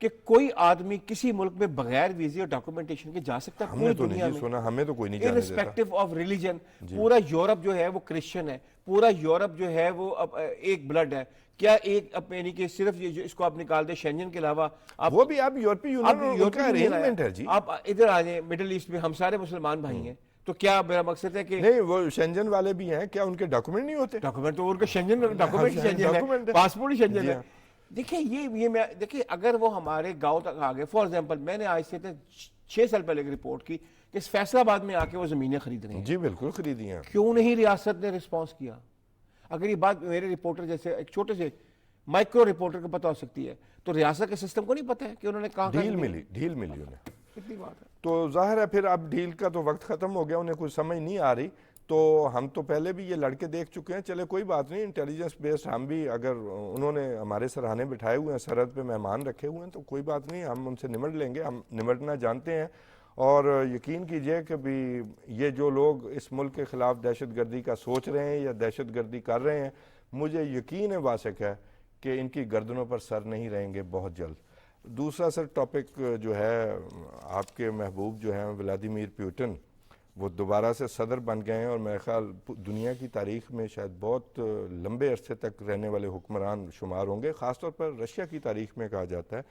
کہ کوئی آدمی کسی ملک میں بغیر ویزے اور ڈاکومنٹیشن کے جا سکتا ہے ہم نے پوری تو دنیا نہیں میں؟ سنا، ہمیں تو کوئی نہیں جانے دیتا. irrespective of religion. پورا یورپ جو ہے وہ کرسچن ہے، پورا یورپ جو ہے وہ ایک بلڈ ہے. کیا ایک یعنی کہ صرف یہ جو اس کو آپ نکال دیں شینجن کے علاوہ وہ بھی اب یورپی یونین ان کا ارینجمنٹ ہے جی. آپ ادھر آ جائیں مڈل ایسٹ میں، ہم سارے مسلمان بھائی ہیں، تو کیا میرا مقصد ہے کہ نہیں وہ شینجن والے بھی ہیں، کیا ان کے ڈاکومنٹ نہیں ہوتے؟ ڈاکومنٹ تو ان کا شینجن ڈاکومنٹ ہے، پاسپورٹ ہی شینجن ہے. دیکھیں یہ میں دیکھیں اگر وہ ہمارے گاؤں تک آ گئے، فار ایگزامپل میں نے آج سے 6 سال پہلے ایک رپورٹ کی کہ فیصل آباد میں آ کے وہ زمینیں خرید رہے ہیں. جی بالکل خریدی ہیں. کیوں نہیں ریاست نے رسپانس کیا؟ اگر یہ بات میرے رپورٹر جیسے ایک چھوٹے سے مائکرو رپورٹر کو پتہ ہو سکتی ہے، تو ریاست کے سسٹم کو نہیں پتہ ہے کہ انہوں نے کہاں ڈھیل ملی انہیں. کتنی بات ہے. تو ظاہر ہے پھر اب ڈھیل کا تو وقت ختم ہو گیا، انہیں کچھ سمجھ نہیں آ رہی. تو ہم تو پہلے بھی یہ لڑکے دیکھ چکے ہیں، چلے کوئی بات نہیں، انٹیلیجنس بیسڈ ہم بھی اگر انہوں نے ہمارے سرحانے بٹھائے ہوئے ہیں، سرحد پہ مہمان رکھے ہوئے ہیں، تو کوئی بات نہیں، ہم ان سے نمٹ لیں گے، ہم نمٹنا جانتے ہیں. اور یقین کیجئے کہ بھی یہ جو لوگ اس ملک کے خلاف دہشت گردی کا سوچ رہے ہیں یا دہشت گردی کر رہے ہیں، مجھے یقین واثق ہے کہ ان کی گردنوں پر سر نہیں رہیں گے بہت جلد. دوسرا سر ٹاپک جو ہے، آپ کے محبوب جو ہیں ولادیمیر پیوٹن، وہ دوبارہ سے صدر بن گئے ہیں، اور میرے خیال دنیا کی تاریخ میں شاید بہت لمبے عرصے تک رہنے والے حکمران شمار ہوں گے. خاص طور پر رشیا کی تاریخ میں کہا جاتا ہے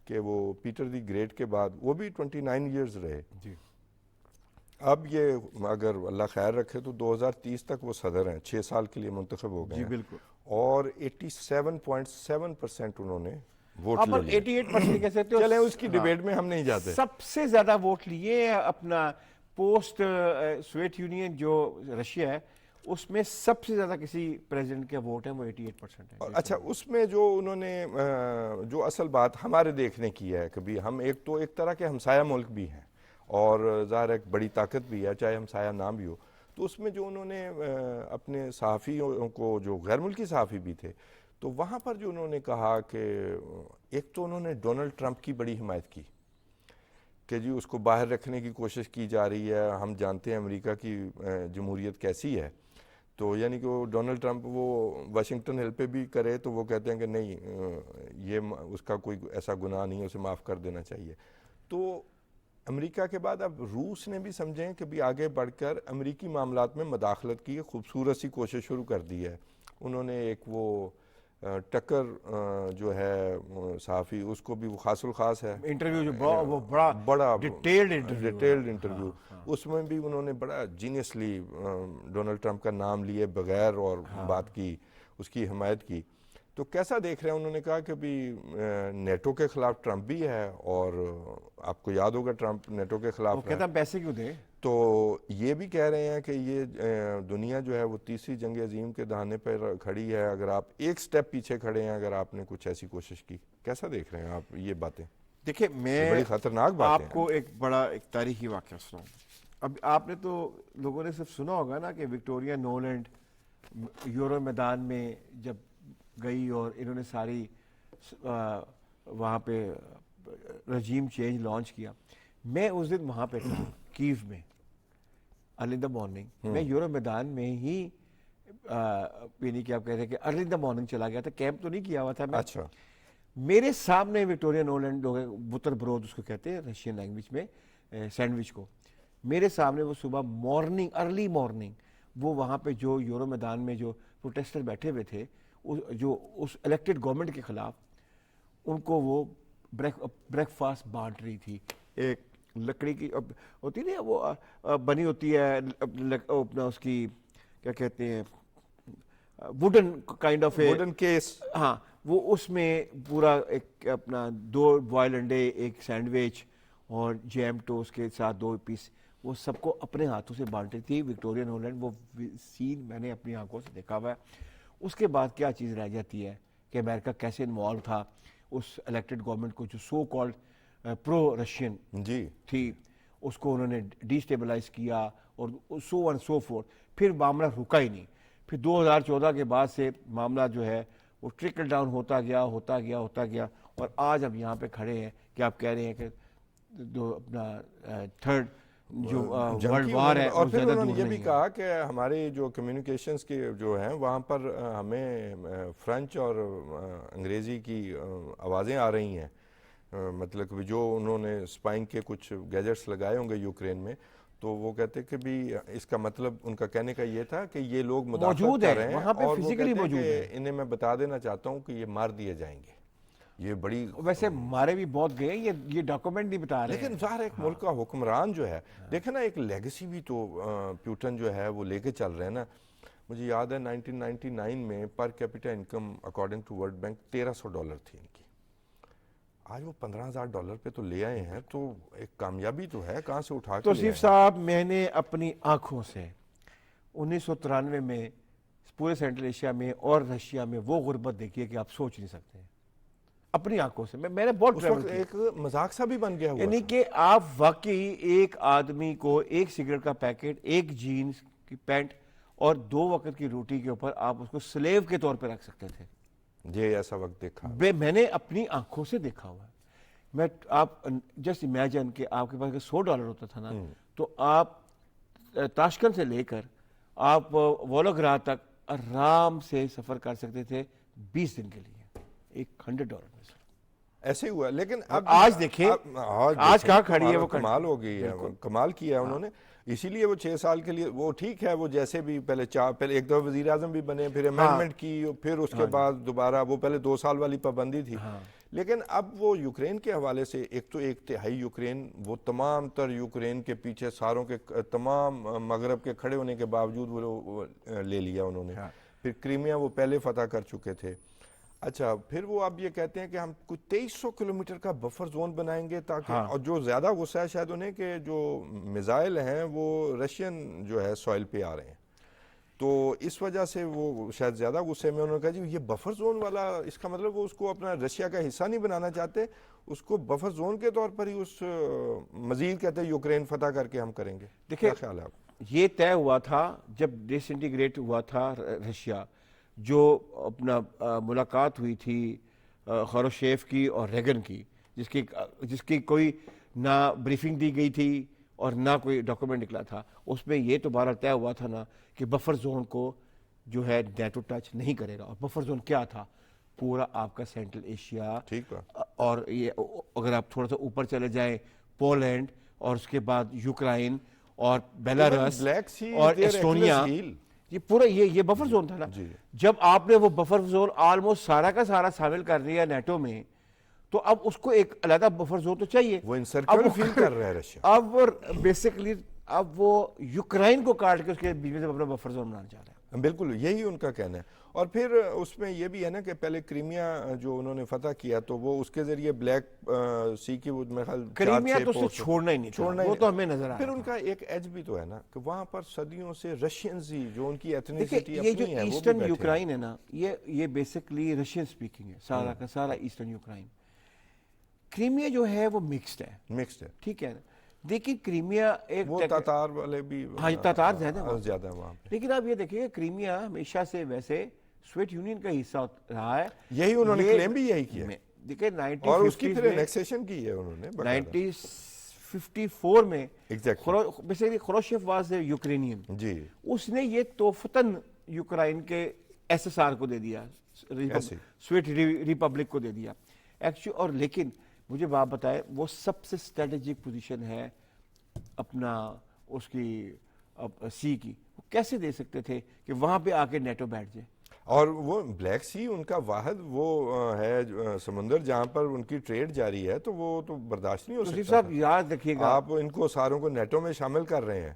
کہ وہ پیٹر دی گریٹ کے بعد وہ بھی 29 ایئرز رہے. جی. اب یہ اگر اللہ خیر رکھے تو 2030 تک وہ صدر ہیں، 6 سال کے لیے منتخب ہو گئے ہیں. جی بالکل. اور 87.7% انہوں نے ووٹ آپ لے لیے. 88% کہہ سکتے ہو. چلیں اس کی ڈیبیٹ میں ہم نہیں جاتے. سب سے زیادہ ووٹ لیے اپنا پوسٹ سوویت یونین جو رشیا ہے، اس میں سب سے زیادہ کسی پریزیڈنٹ کے ووٹ ہیں وہ 88% ہے. اچھا، اس میں جو انہوں نے جو اصل بات ہمارے دیکھنے کی ہے، کبھی ہم ایک طرح کے ہمسایہ ملک بھی ہیں اور ظاہر ایک بڑی طاقت بھی ہے چاہے ہمسایہ نہ بھی ہو، تو اس میں جو انہوں نے اپنے صحافیوں کو، جو غیر ملکی صحافی بھی تھے، تو وہاں پر جو انہوں نے کہا کہ ایک تو انہوں نے ڈونلڈ ٹرمپ کی بڑی حمایت کی کہ جی اس کو باہر رکھنے کی کوشش کی جا رہی ہے، ہم جانتے ہیں امریکہ کی جمہوریت کیسی ہے. تو یعنی کہ وہ ڈونلڈ ٹرمپ وہ واشنگٹن ہل پہ بھی کرے تو وہ کہتے ہیں کہ نہیں، یہ اس کا کوئی ایسا گناہ نہیں ہے، اسے معاف کر دینا چاہیے. تو امریکہ کے بعد اب روس نے بھی سمجھیں کہ بھی آگے بڑھ کر امریکی معاملات میں مداخلت کی خوبصورت سی کوشش شروع کر دی ہے. انہوں نے ایک وہ ٹکر جو ہے صحافی، اس کو بھی وہ خاص الخاص ہے انٹرویو جو وہ بڑا ڈیٹیلڈ انٹرویو، اس میں بھی انہوں نے بڑا جینیسلی ڈونلڈ ٹرمپ کا نام لیے بغیر اور بات کی، اس کی حمایت کی. تو کیسا دیکھ رہے ہیں؟ انہوں نے کہا کہ بھی نیٹو کے خلاف ٹرمپ بھی ہے، اور آپ کو یاد ہوگا ٹرمپ نیٹو کے خلاف وہ کہتا ہے پیسے کیوں دیں. تو یہ بھی کہہ رہے ہیں کہ یہ دنیا جو ہے وہ تیسری جنگ عظیم کے دہانے پر کھڑی ہے، اگر آپ ایک سٹیپ پیچھے کھڑے ہیں اگر آپ نے کچھ ایسی کوشش کی. کیسا دیکھ رہے ہیں آپ یہ باتیں؟ دیکھیں میں بڑی خطرناک باتیں آپ کو ایک بڑا ایک تاریخی واقعہ سناؤں. اب آپ نے تو لوگوں نے صرف سنا ہوگا نا کہ وکٹوریا نولینڈ یورو میدان میں جب گئی اور انہوں نے ساری وہاں پہ رجیم چینج لانچ کیا. میں اس دن وہاں پہ تھا کیو میں، ارلی ان دا مارننگ. میں یورو میدان میں ہی یعنی کہ آپ کہہ رہے ہیں کہ ارلی ان دا مارننگ چلا گیا تھا، کیمپ تو نہیں کیا ہوا تھا میں. اچھا. میرے سامنے وکٹوریا نولینڈ بٹر برود اس کو کہتے ہیں رشین لینگویج میں، سینڈوچ کو. میرے سامنے وہ صبح مارننگ ارلی مارننگ وہ وہاں پہ جو یورو میدان میں جو پروٹیسٹر بیٹھے ہوئے تھے جو اس الیکٹڈ گورنمنٹ کے خلاف، ان کو وہ بریک فاسٹ بانٹ رہی تھی. ایک لکڑی کی ہوتی نا وہ بنی ہوتی ہے اپنا، اس کی کیا کہتے ہیں، wooden kind of wooden case. ہاں، وہ اس میں پورا ایک اپنا 2 بوائل انڈے، ایک سینڈوچ اور جیم ٹوسٹ کے ساتھ 2 پیس وہ سب کو اپنے ہاتھوں سے بانٹی تھی وکٹورین ہالینڈ. وہ سین میں نے اپنی آنکھوں سے دیکھا ہوا ہے. اس کے بعد کیا چیز رہ جاتی ہے کہ امریکہ کیسے انوالو تھا اس الیکٹڈ گورنمنٹ کو جو سو کالڈ پرو رشین جی تھی, اس کو انہوں نے ڈی اسٹیبلائز کیا اور سو آن سو فورتھ. پھر معاملہ رکا ہی نہیں. پھر 2014 کے بعد سے معاملہ جو ہے وہ ٹرکل ڈاؤن ہوتا گیا اور آج ہم یہاں پہ کھڑے ہیں کہ آپ کہہ رہے ہیں کہ جو اپنا تھرڈ جو ورلڈ وار ہے اور وہ پھر زیادہ انہوں نے دور یہ بھی نہیں ہے. کہا کہ ہمارے جو کمیونیکیشنز کے جو ہیں وہاں پر ہمیں فرینچ اور انگریزی کی آوازیں آ رہی ہیں. مطلب کہ جو انہوں نے اسپائنگ کے کچھ گیجٹس لگائے ہوں گے یوکرین میں, تو وہ کہتے کہ بھی اس کا مطلب ان کا کہنے کا یہ تھا کہ یہ لوگ مدافعت موجود کر ہیں رہے ہیں وہاں پہ اور وہ physically کہتے ہیں موجود کہ ہیں. انہیں میں بتا دینا چاہتا ہوں کہ یہ مار دیے جائیں گے. یہ بڑی ویسے مارے بھی بہت گئے, یہ ڈاکومنٹ نہیں بتا رہے ہیں. لیکن ظاہر ایک ملک کا حکمران جو ہے, دیکھیں نا ایک لیگیسی بھی تو پیوٹن جو ہے وہ لے کے چل رہے ہیں نا. مجھے یاد ہے 1999 میں per capita income according to World Bank $1300 تھی ان کی. آج وہ $15,000 پہ تو لے آئے ہیں, تو ایک کامیابی تو ہے, کہاں سے اٹھا کے لے توصیف آئے صاحب, میں نے اپنی آنکھوں سے 1993 میں پورے سینٹرل ایشیا میں اور رشیا میں وہ غربت دیکھی ہے کہ آپ سوچ نہیں سکتے ہیں. اپنی آنکھوں سے میں نے بہت اس ٹریول وقت کیا. ایک مذاق سا بھی بن گیا ہوا یعنی تھا. کہ آپ واقعی ایک آدمی کو ایک سگریٹ کا پیکٹ, ایک جینز کی پینٹ اور 2 وقت کی روٹی کے اوپر آپ اس کو سلیو کے طور پہ رکھ سکتے تھے. یہ ایسا وقت دیکھا. میں نے اپنی آنکھوں سے دیکھا ہوا ہے. میں آپ جسٹ امیجن کہ آپ کے پاس اگر $100 ہوتا تھا نا, تو آپ تاشکند سے لے کر آپ وولوگراد تک آرام سے سفر کر سکتے تھے 20 دن کے لیے ایک $100 میں. ایسے ہوا. لیکن اب آج دیکھیں آج کہاں کھڑی ہے وہ کمال ہو گئی ہے, کمال کیا ہے انہوں نے. اسی لیے وہ 6 سال کے لیے وہ ٹھیک ہے, وہ جیسے بھی پہلے ایک دفعہ وزیر اعظم بھی بنے, پھر امینڈمنٹ کی, پھر اس کے بعد دوبارہ وہ پہلے 2 سال والی پابندی تھی. لیکن اب وہ یوکرین کے حوالے سے ایک تہائی یوکرین, وہ تمام تر یوکرین کے پیچھے ساروں کے تمام مغرب کے کھڑے ہونے کے باوجود وہ لے لیا انہوں نے. پھر کریمیا وہ پہلے فتح کر چکے تھے. اچھا, پھر وہ اب یہ کہتے ہیں کہ ہم کچھ 2300 کلومیٹر کا بفر زون بنائیں گے تاکہ, اور جو زیادہ غصہ ہے شاید انہیں کہ جو میزائل ہیں وہ رشین جو ہے سوائل پہ آ رہے ہیں, تو اس وجہ سے وہ شاید زیادہ غصے میں. انہوں نے کہا جی یہ بفر زون والا, اس کا مطلب وہ اس کو اپنا رشیا کا حصہ نہیں بنانا چاہتے, اس کو بفر زون کے طور پر ہی اس مزید کہتے ہیں یوکرین فتح کر کے ہم کریں گے. کیا خیال ہے آپ؟ یہ طے ہوا تھا جب ڈس انٹیگریٹ ہوا تھا رشیا, جو اپنا ملاقات ہوئی تھی خروشیف کی اور ریگن کی, جس کی کوئی نہ بریفنگ دی گئی تھی اور نہ کوئی ڈاکومنٹ نکلا تھا. اس میں یہ تو بہرحال طے ہوا تھا نا کہ بفر زون کو جو ہے نیٹو ٹچ نہیں کرے گا. اور بفر زون کیا تھا؟ پورا آپ کا سینٹرل ایشیا, اور یہ اگر آپ تھوڑا سا اوپر چلے جائیں پولینڈ, اور اس کے بعد یوکرائن اور بیلاروس اور ایسٹونیا, یہ پورا یہ بفر زون تھا نا. جب آپ نے وہ بفر زون آلموسٹ سارا کا سارا شامل کر دیا نیٹو میں, تو اب اس کو ایک علیحدہ بفر زون تو چاہیے. وہ انسرکل فیل کر رہا ہے رشیا. اب بیسیکلی اب وہ یوکرائن کو کاٹ کے اس کے بیچ میں اپنا بفر زون بنانا چاہ رہا ہے. بالکل یہی ان کا کہنا ہے. اور پھر اس میں یہ بھی ہے نا کہ پہلے کریمیا جو انہوں نے فتح کیا, تو وہ اس کے ذریعے بلیک سی کی وہ میرے خیال کریمیا تو اسے چھوڑنا ہی نہیں تھا, وہ تو ہمیں نظر آیا. پھر ان کا ایک ایج بھی تو ہے نا کہ وہاں پر صدیوں سے رشینز ہی جو ان کی ایتھنیسٹی یہ جو اپنی ہے, ایسٹرن یوکرائن ہے نا, یہ بیسیکلی رشین سپیکنگ ہے سارا کا سارا ایسٹرن یوکرائن. کریمیا جو ہے وہ مکسڈ ہے, ٹھیک ہے نا. دیکھیں کریمیا ایک وہ تاتار والے بھی, ہاں تاتار زیادہ ہیں وہاں پہ. لیکن آپ یہ دیکھیں کریمیا ہمیشہ سے ویسے سوویت یونین کا حصہ رہا ہے. یہی انہوں نے کلیم بھی یہی کیا. دیکھیں اور اس کی پھر انیکسیشن کی ہے انہوں نے 1954 میں. بیسیکلی خروشیف واز یوکرینین, جی, اس نے یہ توفتاً یوکرائن کے ایس ایس آر کو دے دیا, سوویت ریپبلک کو دے دیا ایکچولی. اور لیکن مجھے بات بتائے, وہ سب سے اسٹریٹجک پوزیشن ہے اپنا اس کی سی کی, وہ کیسے دے سکتے تھے کہ وہاں پہ آ کے نیٹو بیٹھ جائے؟ اور وہ بلیک سی ان کا واحد وہ ہے سمندر جہاں پر ان کی ٹریڈ جاری ہے, تو وہ تو برداشت نہیں ہو سکتا. صاحب یاد رکھیے گا, آپ ان کو ساروں کو نیٹو میں شامل کر رہے ہیں,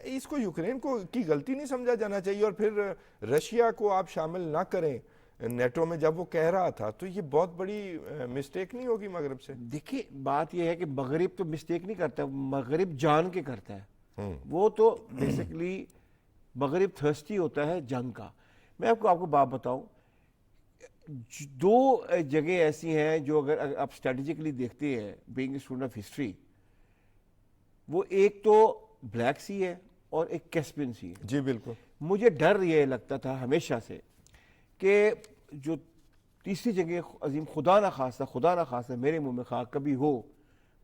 اس کو یوکرین کو کی غلطی نہیں سمجھا جانا چاہیے. اور پھر رشیا کو آپ شامل نہ کریں نیٹو میں جب وہ کہہ رہا تھا, تو یہ بہت بڑی مسٹیک نہیں ہوگی مغرب سے؟ دیکھیے بات یہ ہے کہ مغرب تو مسٹیک نہیں کرتا, مغرب جان کے کرتا ہے. وہ تو بیسکلی مغرب تھرسٹی ہوتا ہے جنگ کا. میں آپ کو بات بتاؤں, دو جگہ ایسی ہیں جو اگر آپ اسٹریٹجکلی دیکھتے ہیں being a student of history, وہ ایک تو بلیک سی ہے اور ایک کیسپین سی ہے. جی بالکل. مجھے ڈر یہ لگتا تھا ہمیشہ سے کہ جو تیسری جگہ عظیم خدا نہ خواستہ میرے منہ میں خاک کبھی ہو,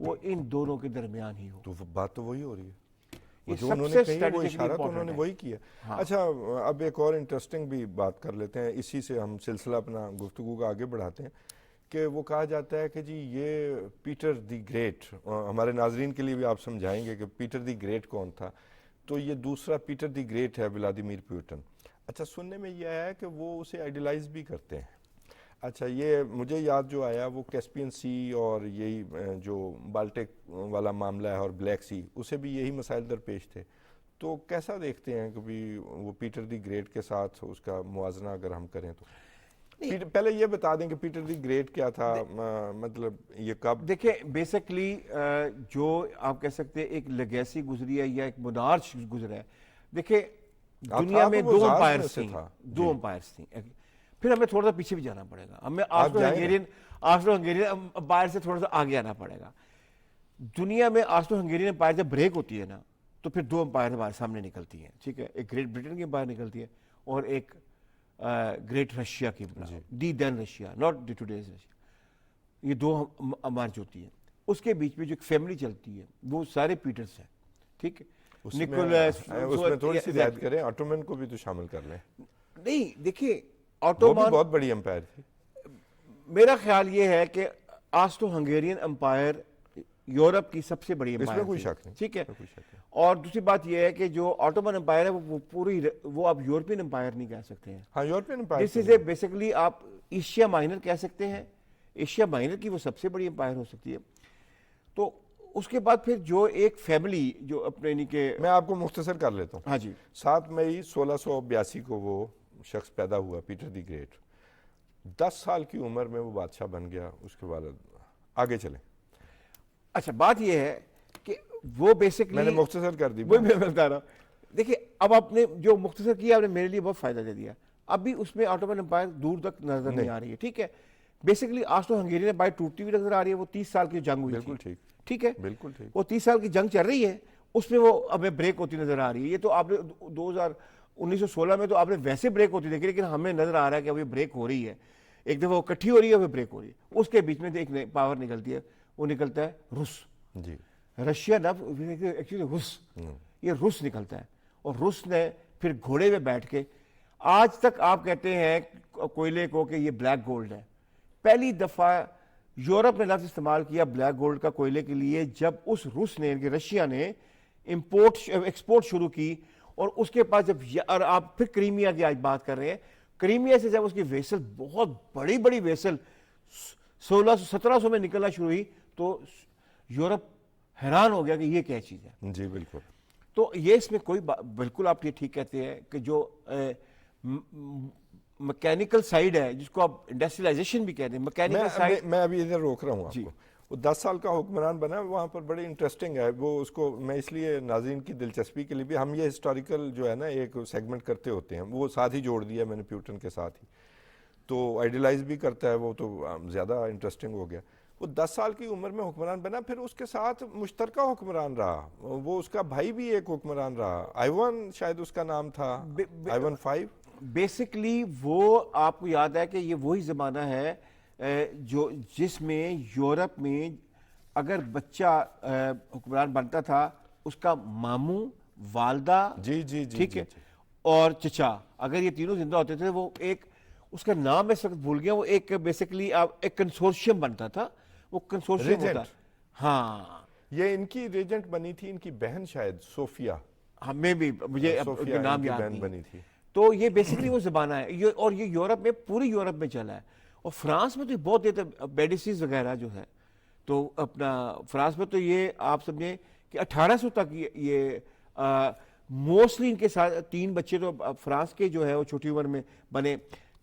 وہ ان دونوں کے درمیان ہی ہو. تو بات تو وہی ہو رہی ہے, یہ جو سب انہوں سے نے کہی وہ strategically اشارہ تو important انہوں نے ہے. وہی کیا. اچھا اب ایک اور انٹرسٹنگ بھی بات کر لیتے ہیں, اسی سے ہم سلسلہ اپنا گفتگو کا آگے بڑھاتے ہیں, کہ وہ کہا جاتا ہے کہ جی یہ پیٹر دی گریٹ, ہمارے ناظرین کے لیے بھی آپ سمجھائیں گے کہ پیٹر دی گریٹ کون تھا. تو یہ دوسرا پیٹر دی گریٹ ہے ولادیمیر پیوٹن. اچھا سننے میں یہ آیا کہ وہ اسے آئیڈیلائز بھی کرتے ہیں. اچھا یہ مجھے یاد جو آیا وہ کیسپین سی اور یہی جو بالٹک والا معاملہ ہے اور بلیک سی, اسے بھی یہی مسائل درپیش تھے. تو کیسا دیکھتے ہیں کبھی وہ پیٹر دی گریٹ کے ساتھ اس کا موازنہ اگر ہم کریں تو؟ پہلے یہ بتا دیں کہ پیٹر دی گریٹ کیا تھا, مطلب یہ کب؟ دیکھیں بیسکلی جو آپ کہہ سکتے ہیں ایک لیگیسی گزری ہے یا ایک مونارچ گزرا ہے. دیکھیں دنیا میں دو امپائرس تھیں, پھر ہمیں تھوڑا سا پیچھے بھی جانا پڑے گا, ہمیں آسٹرو ہنگیرین امپائر سے تھوڑا سا آگے آنا پڑے گا. دنیا میں آسٹرو ہنگیرین امپائر جب بریک ہوتی ہے نا تو پھر دو امپائر ہمارے سامنے نکلتی ہیں, ٹھیک ہے, ایک گریٹ برٹن کی امپائر نکلتی ہے اور ایک گریٹ رشیا کی, the then Russia, not the today's Russia. یہ دو امپائر ہوتی ہیں, اس کے بیچ میں جو ایک فیملی چلتی ہے وہ سارے پیٹرز ہیں, ٹھیک ہے. اس میں تھوڑی سی رعایت کریں, آٹومن کو بھی تو شامل کر لیں. نہیں دیکھیں وہ بھی بہت بڑی امپائر تھی. میرا خیال یہ ہے کہ آسٹرو ہنگیرین امپائر یورپ کی سب سے بڑی امپائر, اس میں کوئی شک نہیں, ٹھیک ہے. اور دوسری بات یہ ہے کہ جو آٹومن امپائر ہے وہ پوری, وہ آپ یورپین امپائر نہیں کہہ سکتے ہیں. ہاں European empire, this is a basically آپ ایشیا مائنر کہہ سکتے ہیں, ایشیا مائنر کی وہ سب سے بڑی امپائر ہو سکتی ہے. تو اس کے بعد پھر جو ایک فیملی جو اپنے یعنی کہ, میں آپ کو مختصر کر لیتا ہوں. ہاں جی, 7 مئی 1682 کو وہ شخص پیدا ہوا پیٹر دی گریٹ. 10 سال کی عمر میں وہ بادشاہ بن گیا. اس کے بعد آگے چلیں. اچھا بات یہ ہے کہ وہ بیسکلی, میں نے مختصر کر دی, وہی میں بتا رہا ہوں. دیکھیں اب آپ نے جو مختصر کیا آپ نے میرے لیے بہت فائدہ دے دیا. اب بھی اس میں آٹومن امپائر دور تک نظر نہیں آ رہی ہے, ٹھیک ہے. بیسکلی آسٹرو ہنگیرین امپائر ٹوٹتی ہوئی نظر آ رہی ہے. وہ 30 سال کی جنگ ہوئی تھی, بالکل ٹھیک, ٹھیک ہے, بالکل ٹھیک. وہ 30 سال کی جنگ چل رہی ہے, اس میں وہ ہمیں بریک ہوتی نظر آ رہی ہے. یہ تو آپ نے 1916 میں تو آپ نے ویسے بریک ہوتی دیکھی, لیکن ہمیں نظر آ رہا ہے کہ ابھی بریک ہو رہی ہے. ایک دفعہ وہ کٹھی ہو رہی ہے, پھر بریک ہو رہی ہے. اس کے بیچ میں ایک پاور نکلتی ہے, وہ نکلتا ہے روس. جی, رشیا نہ ایکچولی روس, یہ روس نکلتا ہے. اور روس نے پھر گھوڑے میں بیٹھ کے, آج تک آپ کہتے ہیں کوئلے کو کہ یہ بلیک گولڈ ہے. پہلی دفعہ یورپ نے لفظ استعمال کیا بلیک گولڈ کا کوئلے کے لیے جب اس روس نے, رشیا نے ایکسپورٹ شروع کی. اور اس کے پاس جب, اور آپ پھر کریمیا کی آج بات کر رہے ہیں, کریمیا سے جب اس کی ویسل بہت بڑی بڑی ویسل 1700 میں نکلنا شروع ہوئی تو یورپ حیران ہو گیا کہ یہ کیا چیز ہے. جی بالکل. تو یہ اس میں کوئی بالکل آپ یہ ٹھیک کہتے ہیں کہ جو مکینیکل سائیڈ ہے جس کو آپ انڈسٹریلائزیشن بھی کہتے ہیں, مکینیکل سائیڈ. میں ابھی ادھر روک رہا ہوں آپ کو. وہ 10 سال کا حکمران بنا, وہاں پر بڑی انٹرسٹنگ ہے وہ. اس کو میں اس لیے ناظرین کی دلچسپی کے لیے بھی, ہم یہ ہسٹوریکل جو ہے نا ایک سیگمنٹ کرتے ہوتے ہیں, وہ ساتھ ہی جوڑ دیا میں نے پیوٹن کے ساتھ ہی. تو آئیڈیلائز بھی کرتا ہے وہ, تو زیادہ انٹرسٹنگ ہو گیا. وہ 10 سال کی عمر میں حکمران بنا, پھر اس کے ساتھ مشترکہ حکمران رہا. وہ اس کا بھائی بھی ایک حکمران رہا, آئیوان شاید اس کا نام تھا, آئیوان 5. بیسکلی وہ آپ کو یاد ہے کہ یہ وہی زمانہ ہے جو جس میں یورپ میں اگر بچہ حکمران بنتا تھا اس کا ماموں, والدہ, جی جی جی, ٹھیک ہے, اور چچا, اگر یہ تینوں زندہ ہوتے تھے, وہ ایک, اس کا نام میں اس وقت بھول گیا, وہ ایک بیسکلی ایک کنسورشیم بنتا تھا. وہ کنسورشیم ہوتا, ہاں یہ ان کی ریجنٹ بنی تھی, ان کی بہن شاید صوفیہ, ہمیں بھی مجھے نام یاد بہن نہیں بنی تھی. تو یہ بیسکلی وہ زمانہ ہے, اور یہ یورپ میں, پوری یورپ میں چلا ہے. اور فرانس میں تو بہت دیتے بیڈیسیز وغیرہ جو ہے, تو اپنا فرانس میں تو یہ آپ سمجھیں کہ 1800 تک یہ موسٹلی ان کے ساتھ 3 بچے تو فرانس کے جو ہے وہ چھوٹی عمر میں بنے.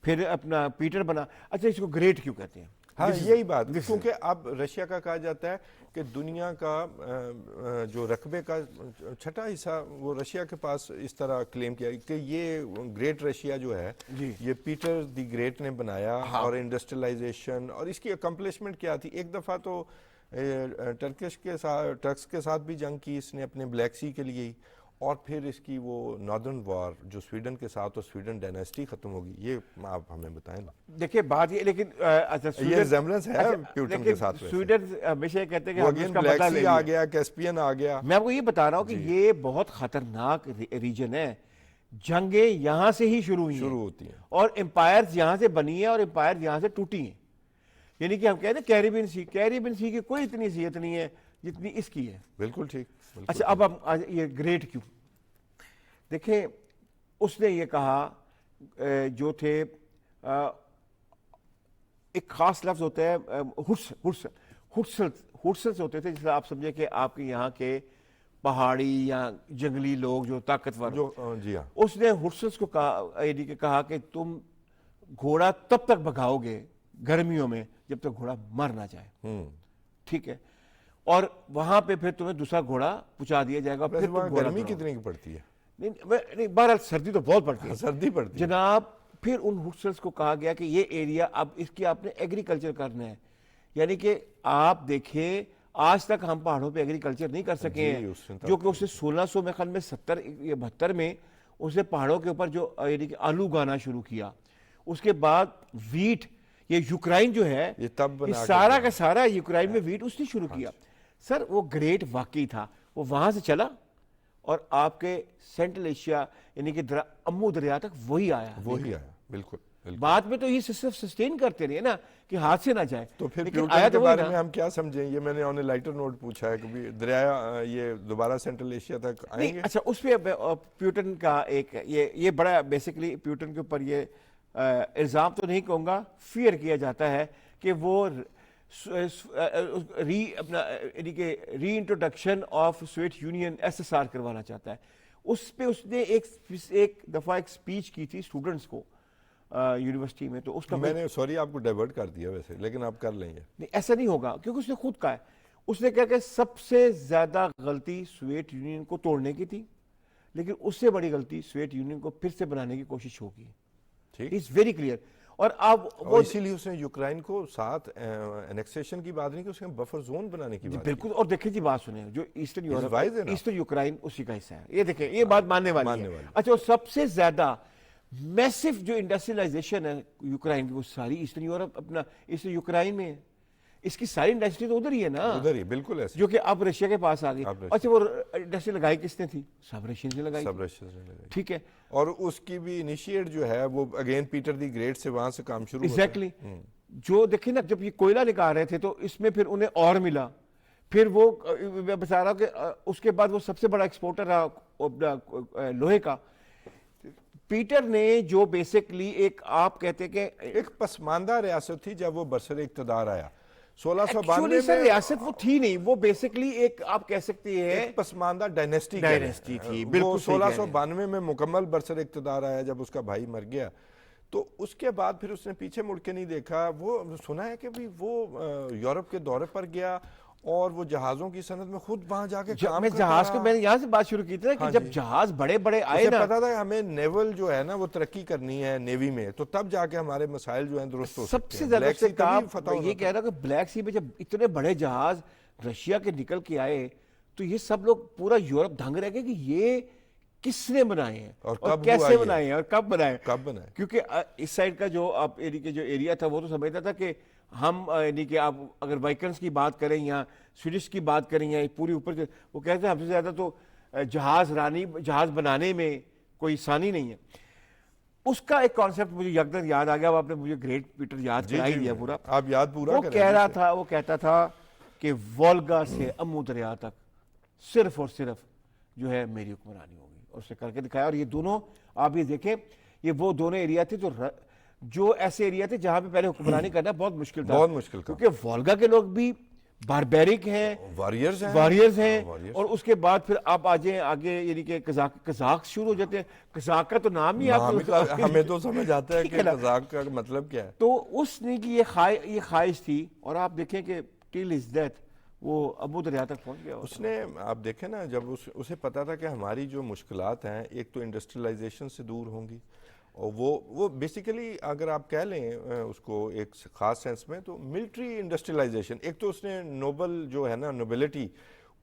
پھر اپنا پیٹر بنا. اچھا اس کو گریٹ کیوں کہتے ہیں؟ ہاں یہی بات، کیونکہ اب رشیا کا کہا جاتا ہے کہ دنیا کا جو رقبے کا چھٹا حصہ وہ رشیا کے پاس اس طرح کلیم کیا کہ یہ گریٹ رشیا جو ہے یہ پیٹر دی گریٹ نے بنایا، اور انڈسٹریلائزیشن اور اس کی اکمپلشمنٹ کیا تھی. ایک دفعہ تو ٹرکس کے ساتھ بھی جنگ کی اس نے اپنے بلیک سی کے لیے، اور پھر اس کی وہ ناردرن وار جو سویڈن کے ساتھ اور سویڈن ڈائناسٹی ختم ہوگی. یہ آپ ہمیں بتائیں نا. دیکھیں بات یہ، لیکن یہ ریزمبلنس ہے پیوٹن کے ساتھ. سویڈن ہمیشہ یہ کہتے ہیں کہ وہ ہم اس اگین کا بلیک بدلہ لیں سی گے. آ گیا، کیسپین آ گیا. میں آپ کو یہ بتا رہا ہوں کہ یہ بہت خطرناک ریجن ہے. جنگیں یہاں سے ہی شروع ہوتی ہیں اور امپائرز یہاں سے بنی ہیں اور امپائر یہاں سے ٹوٹی ہیں. یعنی کہ ہم کہتے ہیں کیریبین سی کی کوئی اتنی حیثیت نہیں ہے جتنی اس کی ہے. بالکل ٹھیک. اچھا اب ہم یہ گریٹ کیوں؟ دیکھیں اس نے یہ کہا جو تھے ایک خاص لفظ ہوتا ہے ہڈسلز ہوتے تھے، جس سے آپ سمجھے کہ آپ کے یہاں کے پہاڑی یا جنگلی لوگ جو طاقتور، جی ہاں، اس نے ہڈسلز کو کہا کہ تم گھوڑا تب تک بھگاؤ گے گرمیوں میں جب تک گھوڑا مر نہ جائے. ٹھیک ہے، اور وہاں پہ پھر تمہیں دوسرا گھوڑا پہنچا دیا جائے گا. پھر گرمی کتنی کی پڑتی ہے؟ نہیں بہرحال سردی تو بہت پڑتی ہے. سردی پڑتی ہے جناب. پھر ان ہڈسلز کو کہا گیا کہ یہ ایریا اب اس کی آپ نے ایگریکلچر کرنا ہے. یعنی کہ آپ دیکھیں آج تک ہم پہاڑوں پہ ایگریکلچر نہیں کر سکے ہیں، جو کہ اسے 1600 میں 72 میں اسے پہاڑوں کے اوپر جو یعنی کہ آلو اگانا شروع کیا. اس کے بعد ویٹ، یہ یوکرائن جو ہے یہ سارا کا سارا یوکرائن میں ویٹ اس نے شروع کیا. سر وہ گریٹ واقعی تھا، وہ وہاں سے چلا اور آپ کے سینٹرل ایشیا یعنی کہ امو دریا تک وہی آیا. بالکل. بعد میں تو یہ صرف سسٹین کرتے رہے نا کہ ہاتھ سے نہ جائے. تو پھر پیوٹن کے بارے میں ہم کیا سمجھیں؟ یہ میں نے آن اے لائٹر نوٹ پوچھا ہے کہ دریا یہ دوبارہ سینٹرل ایشیا تک آئیں گے. اچھا اس پہ پیوٹن کا ایک یہ بڑا بیسیکلی پیوٹن کے اوپر یہ الزام تو نہیں کہوں گا، فیئر کیا جاتا ہے کہ وہ reintroduction of Soviet Union SSR کروانا چاہتا ہے. اس پہ اس نے ایک دفعہ ایک سپیچ کی تھی اسٹوڈنٹس کو یونیورسٹی میں. تو اس کا میں نے سوری آپ کو ڈائیورٹ کر دیا ویسے، لیکن آپ کر لیں گے. نہیں ایسا نہیں ہوگا کیونکہ اس نے خود کہا ہے. اس نے کہا کہ سب سے زیادہ غلطی سوویت یونین کو توڑنے کی تھی، لیکن اس سے بڑی غلطی سوویت یونین کو پھر سے بنانے کی کوشش ہوگی. It's very clear. اور اب وہ اسی لیے اس نے یوکرائن کو ساتھ انیکسیشن کی بات نہیں کی، اس نے بفر زون بنانے کی بات. بالکل. اور دیکھیں جی بات سنیں، جو ایسٹرن یورپ ایسٹرن یوکرائن اسی کا حصہ ہے. یہ دیکھیں یہ بات ماننے والی ہے. اچھا سب سے زیادہ میسو جو انڈسٹریلائزیشن ہے یوکرائن کی وہ ساری ایسٹرن یورپ اپنا ایسٹرن یوکرائن میں ہے. اس کی ساری انڈسٹری تو ادھر ہی ہے نا، ادھر ہی بالکل ایسے، جو کہ اب رشیا کے پاس آ گئی. اچھا وہ انڈسٹری لگائی کس نے تھی؟ سب رشین نے لگائی. ٹھیک ہے. اور اس کی بھی انیشیٹ جو ہے وہ اگین پیٹر دی گریٹ سے وہاں سے کام شروع. ایگزیکٹلی. جو دیکھیں نا جب یہ کوئلہ نکال رہے تھے تو اس میں پھر انہیں اور ملا. پھر وہ میں بتا رہا ہوں کہ اس کے بعد وہ سب سے بڑا ایکسپورٹر رہا لوہے کا. پیٹر نے جو بیسکلی ایک آپ کہتے کہ ایک پسماندہ ریاست تھی جب وہ برسر اقتدار آیا 1692 میں. ریاست وہ تھی نہیں، وہ بیسکلی ایک آپ کہہ سکتے ہیں ایک پسماندہ ڈائنیسٹی تھی. بالکل 1692 میں مکمل برسر اقتدار آیا جب اس کا بھائی مر گیا. تو اس کے بعد پھر اس نے پیچھے مڑ کے نہیں دیکھا. وہ سنا ہے کہ وہ یورپ کے دورے پر گیا اور وہ جہازوں کی صنعت میں خود وہاں جا کے کام کرتا. جہاز کو میں نے یہاں سے بات شروع کی تھی کہ جب جہاز بڑے بڑے آئے نا، پتا تھا ہمیں نیول جو ہے نا وہ ترقی کرنی ہے نیوی میں، تو تب جا کے ہمارے مسائل جو ہیں درست ہو سکتے ہیں. سب سے زیادہ یہ کہہ رہا کہ بلیک سی میں جب اتنے بڑے جہاز رشیا کے نکل کے آئے تو یہ سب لوگ پورا یورپ دھنگ رہ گئے کہ یہ کس نے بنائے ہیں اور کیسے بنائے ہیں اور کب بنائے. کیونکہ اس سائڈ کا جو آپ جو ایریا تھا وہ تو سمجھتا تھا کہ ہم یعنی کہ آپ اگر وائکنز کی بات کریں یا سویڈش کی بات کریں یا پوری اوپر وہ کہتے ہیں ہم سے زیادہ تو جہاز بنانے میں کوئی ثانی نہیں ہے. اس کا ایک کانسیپٹ مجھے یکدم یاد آ گیا. وہ آپ نے مجھے گریٹ پیٹر یاد کرائی دیا پورا. آپ یاد پورا وہ کہہ رہا تھا، وہ کہتا تھا کہ وولگا سے امو دریا تک صرف اور صرف جو ہے میری حکمرانی ہوگی. اور اس نے کر کے دکھایا. اور یہ دونوں آپ یہ دیکھیں یہ وہ دونوں ایریا تھے جو ایسے ایریا تھے جہاں پہ پہلے حکمرانی کرنا بہت مشکل تھا. بہت مشکل تھا کیونکہ وولگا کے لوگ بھی باربیرک ہیں، واریئرز ہیں، واریئرز ہیں، warriors۔ اور اس کے بعد پھر آپ آ جائیں آگے، یعنی کہ قزاق شروع ہو جاتے ہیں۔ قزاق کا تو نام ہی نام ہی آپ ہمیں تو سمجھ آتا ہے ٹھیک کہ ہے نا؟ قزاق کا مطلب کیا ہے۔ تو اس نے کی یہ خواہش تھی، اور آپ دیکھیں کہ ٹل از ڈیتھ وہ ابو دریا تک پہنچ گیا۔ اس نے، آپ دیکھیں نا، جب اسے پتا تھا کہ ہماری جو مشکلات ہیں ایک تو انڈسٹریلائزیشن سے دور ہوں گی، اور وہ بیسیکلی اگر آپ کہہ لیں اس کو ایک خاص سینس میں تو ملٹری انڈسٹریلائزیشن، ایک تو اس نے نوبل جو ہے نا، نوبلٹی،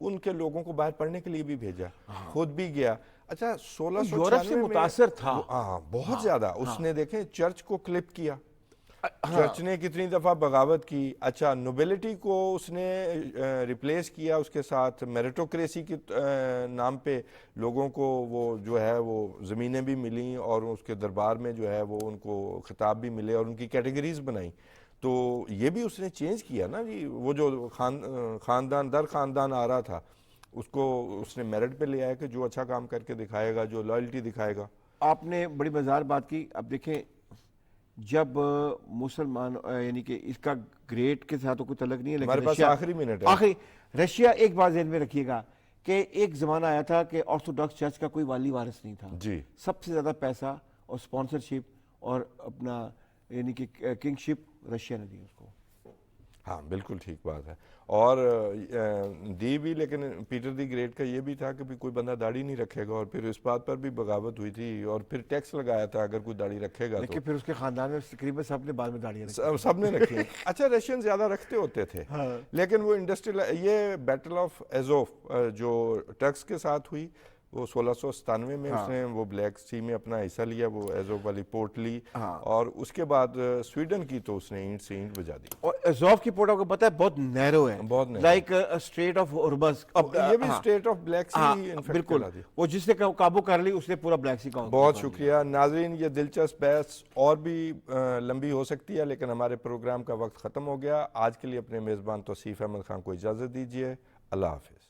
ان کے لوگوں کو باہر پڑھنے کے لیے بھی بھیجا، خود بھی گیا۔ اچھا، 1696 یورپ سے متاثر تھا، ہاں بہت زیادہ۔ اس نے دیکھیں چرچ کو کلپ کیا، چرچ نے کتنی دفعہ بغاوت کی۔ اچھا، نوبلٹی کو اس نے ریپلیس کیا اس کے ساتھ میریٹوکریسی کے نام پہ لوگوں کو وہ جو ہے وہ زمینیں بھی ملیں، اور اس کے دربار میں جو ہے وہ ان کو خطاب بھی ملے، اور ان کی کیٹیگریز بنائیں۔ تو یہ بھی اس نے چینج کیا نا جی، وہ جو خاندان در خاندان آ رہا تھا، اس کو اس نے میرٹ پہ لے آیا کہ جو اچھا کام کر کے دکھائے گا، جو لائلٹی دکھائے گا۔ آپ نے بڑی مزار بات کی۔ اب دیکھیں، جب مسلمان، یعنی کہ اس کا گریٹ کے ساتھ تو کوئی تعلق نہیں ہے، ہمارے لیکن پاس آخری منٹ ہے۔ آخری رشیا، ایک بات ذہن میں رکھیے گا کہ ایک زمانہ آیا تھا کہ آرتھوڈاکس چرچ کا کوئی والی وارث نہیں تھا۔ جی، سب سے زیادہ پیسہ اور سپانسرشپ اور اپنا یعنی کہ کنگ شپ رشیا نے دی اس کو۔ ہاں بالکل ٹھیک بات ہے، اور دی بھی، لیکن پیٹر دی گریٹ کا یہ بھی تھا کہ بھی کوئی بندہ داڑھی نہیں رکھے گا، اور پھر اس بات پر بھی بغاوت ہوئی تھی، اور پھر ٹیکس لگایا تھا اگر کوئی داڑھی رکھے گا تو۔ لیکن پھر اس کے خاندان میں تقریباً سب نے بعد میں داڑیاں رکھی۔ سب نے رکھی ہیں۔ اچھا، رشین زیادہ رکھتے ہوتے تھے، لیکن وہ انڈسٹریل، یہ بیٹل آف ایزوف جو ٹرکس کے ساتھ ہوئی، وہ 1697 میں اس نے وہ بلیک سی میں اپنا حصہ لیا، وہ ایزوف والی پورٹ لی، اور اس کے بعد سویڈن کی تو اس نے اینٹ سے اینٹ بجا دی۔ اور ایزوف کی پورٹ آپ کو پتہ ہے بہت نیرو ہے، بہت narrow, like strait of Hormuz. یہ بھی strait of Black Sea in fact بالکل، کرا دی۔ وہ جس نے قابو کر لی اس نے پورا بلیک سی کا۔ بہت شکریہ ناظرین، یہ دلچسپ بحث اور بھی لمبی ہو سکتی ہے، لیکن ہمارے پروگرام کا وقت ختم ہو گیا۔ آج کے لیے اپنے میزبان توصیف احمد خان کو اجازت دیجیے۔ اللہ حافظ۔